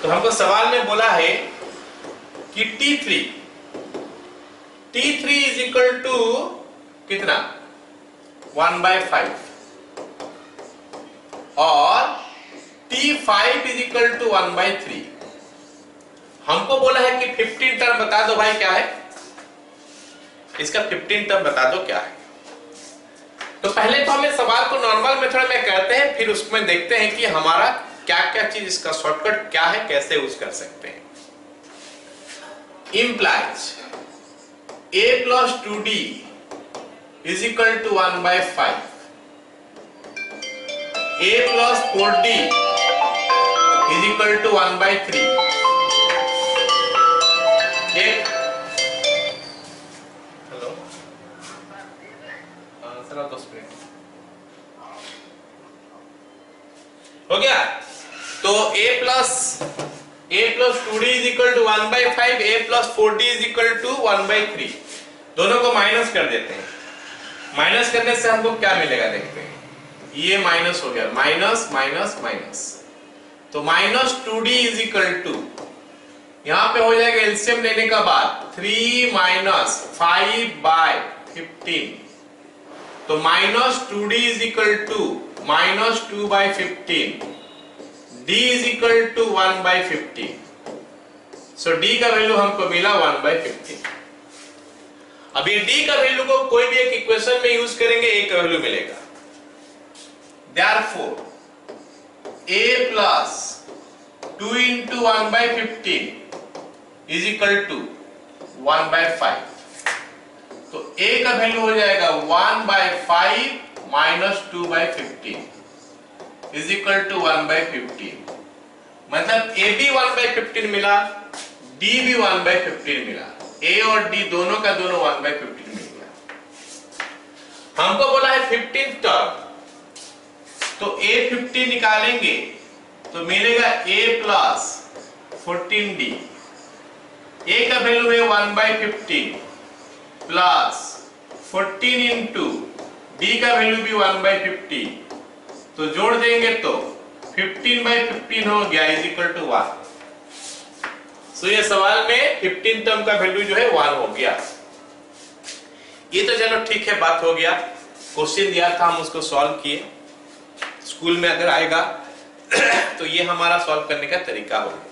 तो हमको सवाल में बोला है कि T3 is equal to कितना? 1/5 और T5 is equal to 1/3। हमको बोला है कि 15 टर्म बता दो भाई, क्या है इसका 15 टर्म बता दो क्या है। तो पहले तो हमें सवाल को नॉर्मल मेथड में करते हैं, फिर उसमें देखते हैं कि हमारा क्या क्या चीज, इसका शॉर्टकट क्या है, कैसे यूज कर सकते हैं। implies a plus 2d is equal to 1/5, a plus 4d is equal to 1/3। Hello sir, 10 minute हो गया। तो a plus 2d is equal to 1/5, a plus 4d is equal to 1/3। दोनों को माइनस कर देते हैं। माइनस करने से हमको क्या मिलेगा देखते हैं। ये माइनस हो गया, माइनस माइनस माइनस, तो minus 2d is equal to, यहां पे हो जाएगा एलसीएम लेने का बाद 3 माइनस 5/15, तो minus 2d is equal to minus 2/15, d is equal to 1/15। सो d का वैल्यू हमको मिला 1/15। अब ये d का वैल्यू को कोई भी एक इक्वेशन में यूज करेंगे, a का वैल्यू मिलेगा। Therefore a plus 2 into 1 by 15 is equal to 1 by 5। तो a का वैल्यू हो जाएगा 1 by 5 minus 2 by 15 is equal to 1 by 15। मतलब a भी 1 by 15 मिला, d भी 1 by 15 मिला, a और d दोनों का दोनों 1 by 15 मिल गया। हमको बोला है 15th टर्म, तो a 15 निकालेंगे तो मिलेगा a प्लस 14d। a का वैल्यू है 1 by 15 प्लस 14 इंटू d का वैल्यू भी 1 by 15, तो जोड़ देंगे तो 15 by 15 हो गया इज इक्वल टू 1। सो ये सवाल में 15 टर्म का वैल्यू जो है 1 हो गया। ये तो चलो ठीक है, बात हो गया। क्वेश्चन दिया था, हम उसको सॉल्व किए। स्कूल में अगर आएगा तो ये हमारा सॉल्व करने का तरीका होगा।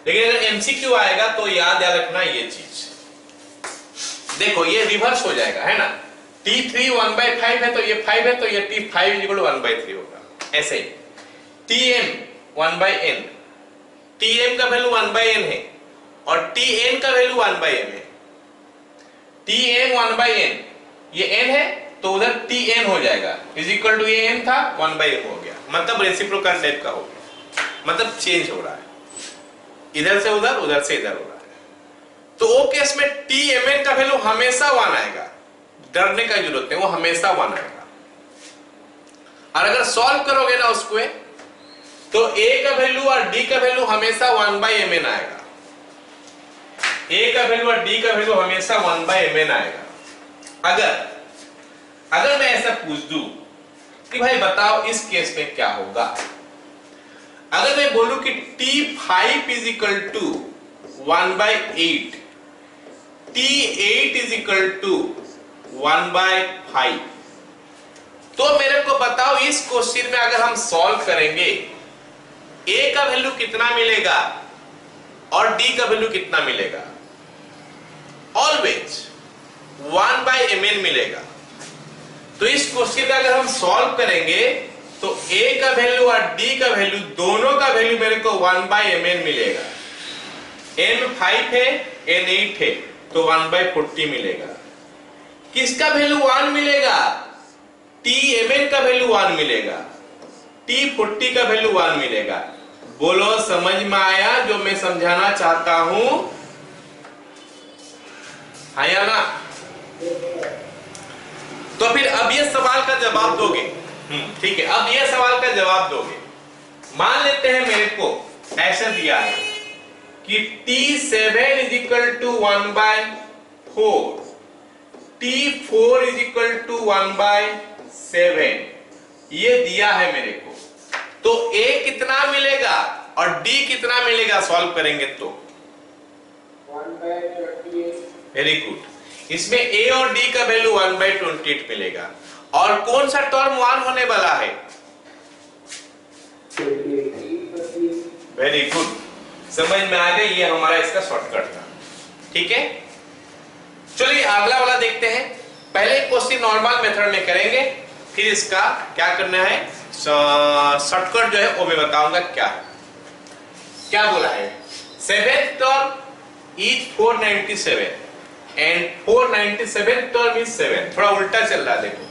लेकिन अगर एमसीक्यू आएगा तो याद रखना ये चीज। देखो ये रिवर्स हो जाएगा, है ना। t3 1 by 5 है तो ये 5 है, तो ये t5 इक्वल टू 1 by 3 होगा। ऐसे ही tm 1 by n, tm का वैल्यू 1 by n है और tn का वैल्यू 1 by m है। tm 1 by n, ये n है तो उधर tn हो जाएगा इज इक्वल टू, ये n था 1 by m हो गया। मतलब रेसिप्रोकल टाइप का हो गया, मतलब चेंज हो रहा है, इधर से उधर, उधर से इधर हो रहा है। तो वो केस में tmn का वैल्यू हमेशा 1 आएगा, डरने का जरूरत नहीं, वो हमेशा 1 आएगा। और अगर सॉल्व करोगे ना उसको तो a का वैल्यू और d का वैल्यू हमेशा 1 by mn आएगा। a का वैल्यू और d का वैल्यू हमेशा 1 by mn आएगा। अगर मैं ऐसा पूछ दूं कि भाई बताओ इस केस में क्या होगा, अगर मैं बोलूं कि t5 is equal to 1 by 8, t8 is equal to 1 by 5, तो मेरे को बताओ इस क्वेश्चन में अगर हम सॉल्व करेंगे a का वैल्यू कितना मिलेगा और d का वैल्यू कितना मिलेगा। ऑलवेज 1 by mn मिलेगा। तो इस क्वेश्चन में अगर हम सॉल्व करेंगे तो a का वैल्यू और d का वैल्यू दोनों का वैल्यू मेरे को 1 by mn मिलेगा। m 5 है, n 8 है, तो 1 by 40 मिलेगा। किसका वैल्यू 1 मिलेगा? tmn का वैल्यू 1 मिलेगा, t40 का वैल्यू 1 मिलेगा। बोलो समझ में आया जो मैं समझाना चाहता हूं? आया ना? तो फिर अब ये सवाल का जवाब दोगे। ठीक है, अब ये सवाल का जवाब दोगे। मान लेते हैं मेरे को ऐसा दिया है कि t7 is equal to 1 by 4, t4 is equal to 1 by 7, ये दिया है मेरे को। तो a कितना मिलेगा और d कितना मिलेगा सॉल्व करेंगे तो 1 by 28। Very good. इसमें a और d का वैल्यू 1 by 28 मिलेगा। और कौन सा टर्म 1 होने वाला है? वेरी गुड, समझ में आ गई। ये हमारा इसका शॉर्टकट था। ठीक है, चलिए अगला वाला देखते हैं। पहले क्वेश्चन नॉर्मल मेथड में करेंगे, फिर इसका क्या करना है शॉर्टकट जो है वो मैं बताऊंगा क्या है। क्या बोला है? 7th term is 497 and 497 term is 7। थोड़ा उल्टा चल रहा है, देखो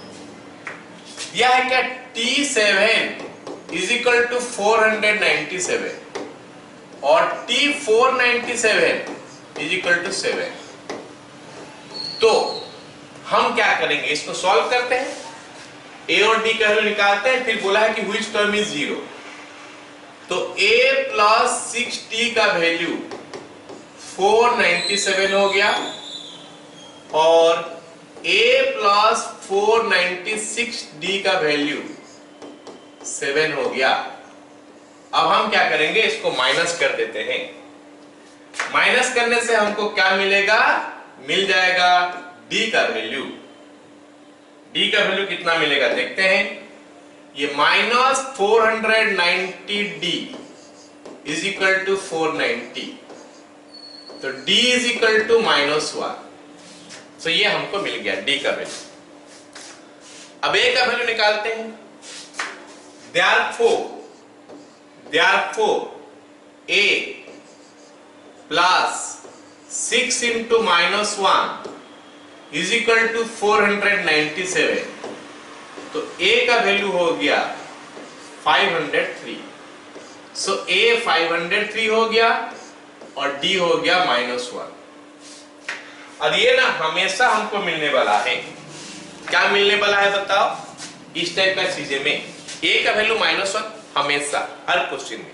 यह है क्या, t7 इज इक्वल टू 497 और t497 इज इक्वल टू 7। तो हम क्या करेंगे, इसको सॉल्व करते हैं, a और d का वैल्यू निकालते हैं, फिर बोला है कि which term is 0। तो a प्लस 6t का वैल्यू 497 हो गया और a प्लस 496d का वैल्यू 7 हो गया। अब हम क्या करेंगे, इसको माइनस कर देते हैं। माइनस करने से हमको क्या मिलेगा? मिल जाएगा d का वैल्यू। d का वैल्यू कितना मिलेगा देखते हैं। ये minus 490d is equal to 490, तो d इज इक्वल टू -1। सो ये हमको मिल गया डी का वैल्यू। अब ए का वैल्यू निकालते हैं। therefore a plus 6 into minus 1 is equal to 497। तो a का वैल्यू हो गया 503। सो a 503 हो गया और d हो गया -1। और ये ना हमेशा हमको मिलने वाला है। क्या मिलने वाला है बताओ? इस टाइप का चीजें में a का वैल्यू -1 हमेशा हर क्वेश्चन में।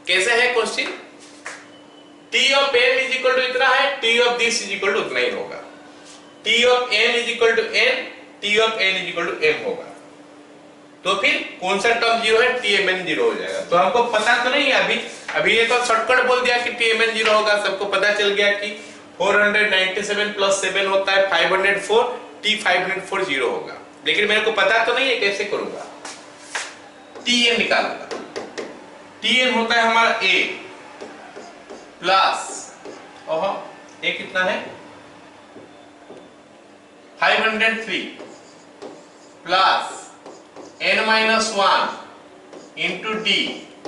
कैसे है question? t of m is equal to इतना है, t of this is equal to उतना ही होगा। t of m is equal to n, t of n is equal to m होगा। तो फिर कौन सा टर्म 0 है? tmn 0 हो जाएगा। तो हमको पता तो नहीं है अभी ये तो शॉर्टकट बोल दिया कि tmn 0 होगा। सबको पता चल गया कि 497 प्लस 7 होता है 504, t 504 0 होगा। लेकिन मेरे को पता तो नहीं है कैसे करूंगा। tn निकालूंगा। tn होता है हमारा a प्लस a कितना है 503 plus n minus 1 into d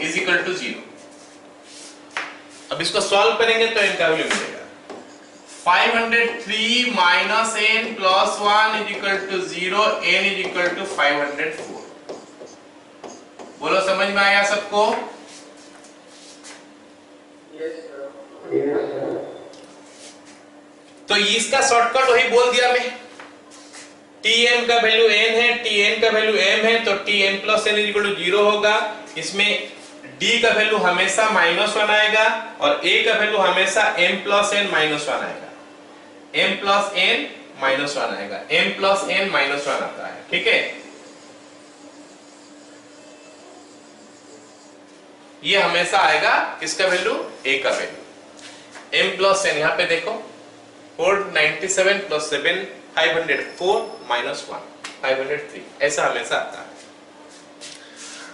is equal to 0। अब इसको सॉल्व करेंगे तो इनका वैल्यू मिलेगा 503 minus n plus 1 is equal to 0, n is equal to 504। बोलो समझ में आया सबको? तो इसका शॉर्टकट वही बोल दिया मैं। tm का वैल्यू n है, tn का वैल्यू m है, तो tn plus n equal to 0 होगा। इसमें d का वैल्यू हमेशा -1 आएगा और a का वैल्यू हमेशा m plus n -1 आएगा। m plus n -1 आएगा, m plus n -1 आता है। ठीक है, ये हमेशा आएगा किसका वैल्यू? a का वैल्यू। m plus n यहाँ पे देखो 497 plus 7 504 minus 1 503 ऐसा हमेशा आता है।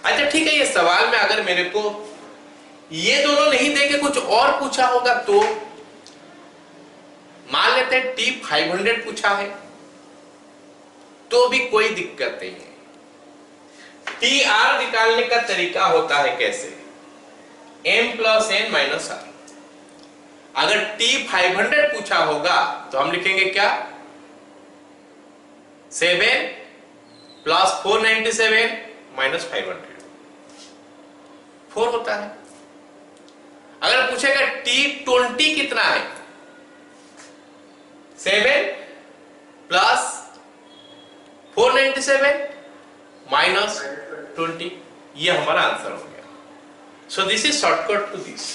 अच्छा ठीक है, ये सवाल में अगर मेरे को ये दोनों नहीं देके कुछ और पूछा होगा तो मान लेते हैं t 500 पूछा है तो भी कोई दिक्कत नहीं है। tr निकालने का तरीका होता है कैसे? m plus n minus r। अगर t 500 पूछा होगा तो हम लिखेंगे क्या? 7 प्लस 497 माइनस 500 4 होता है। अगर पूछेगा t20 कितना है? 7 प्लस 497 माइनस 20, ये हमारा आंसर हो गया। So this is shortcut to this.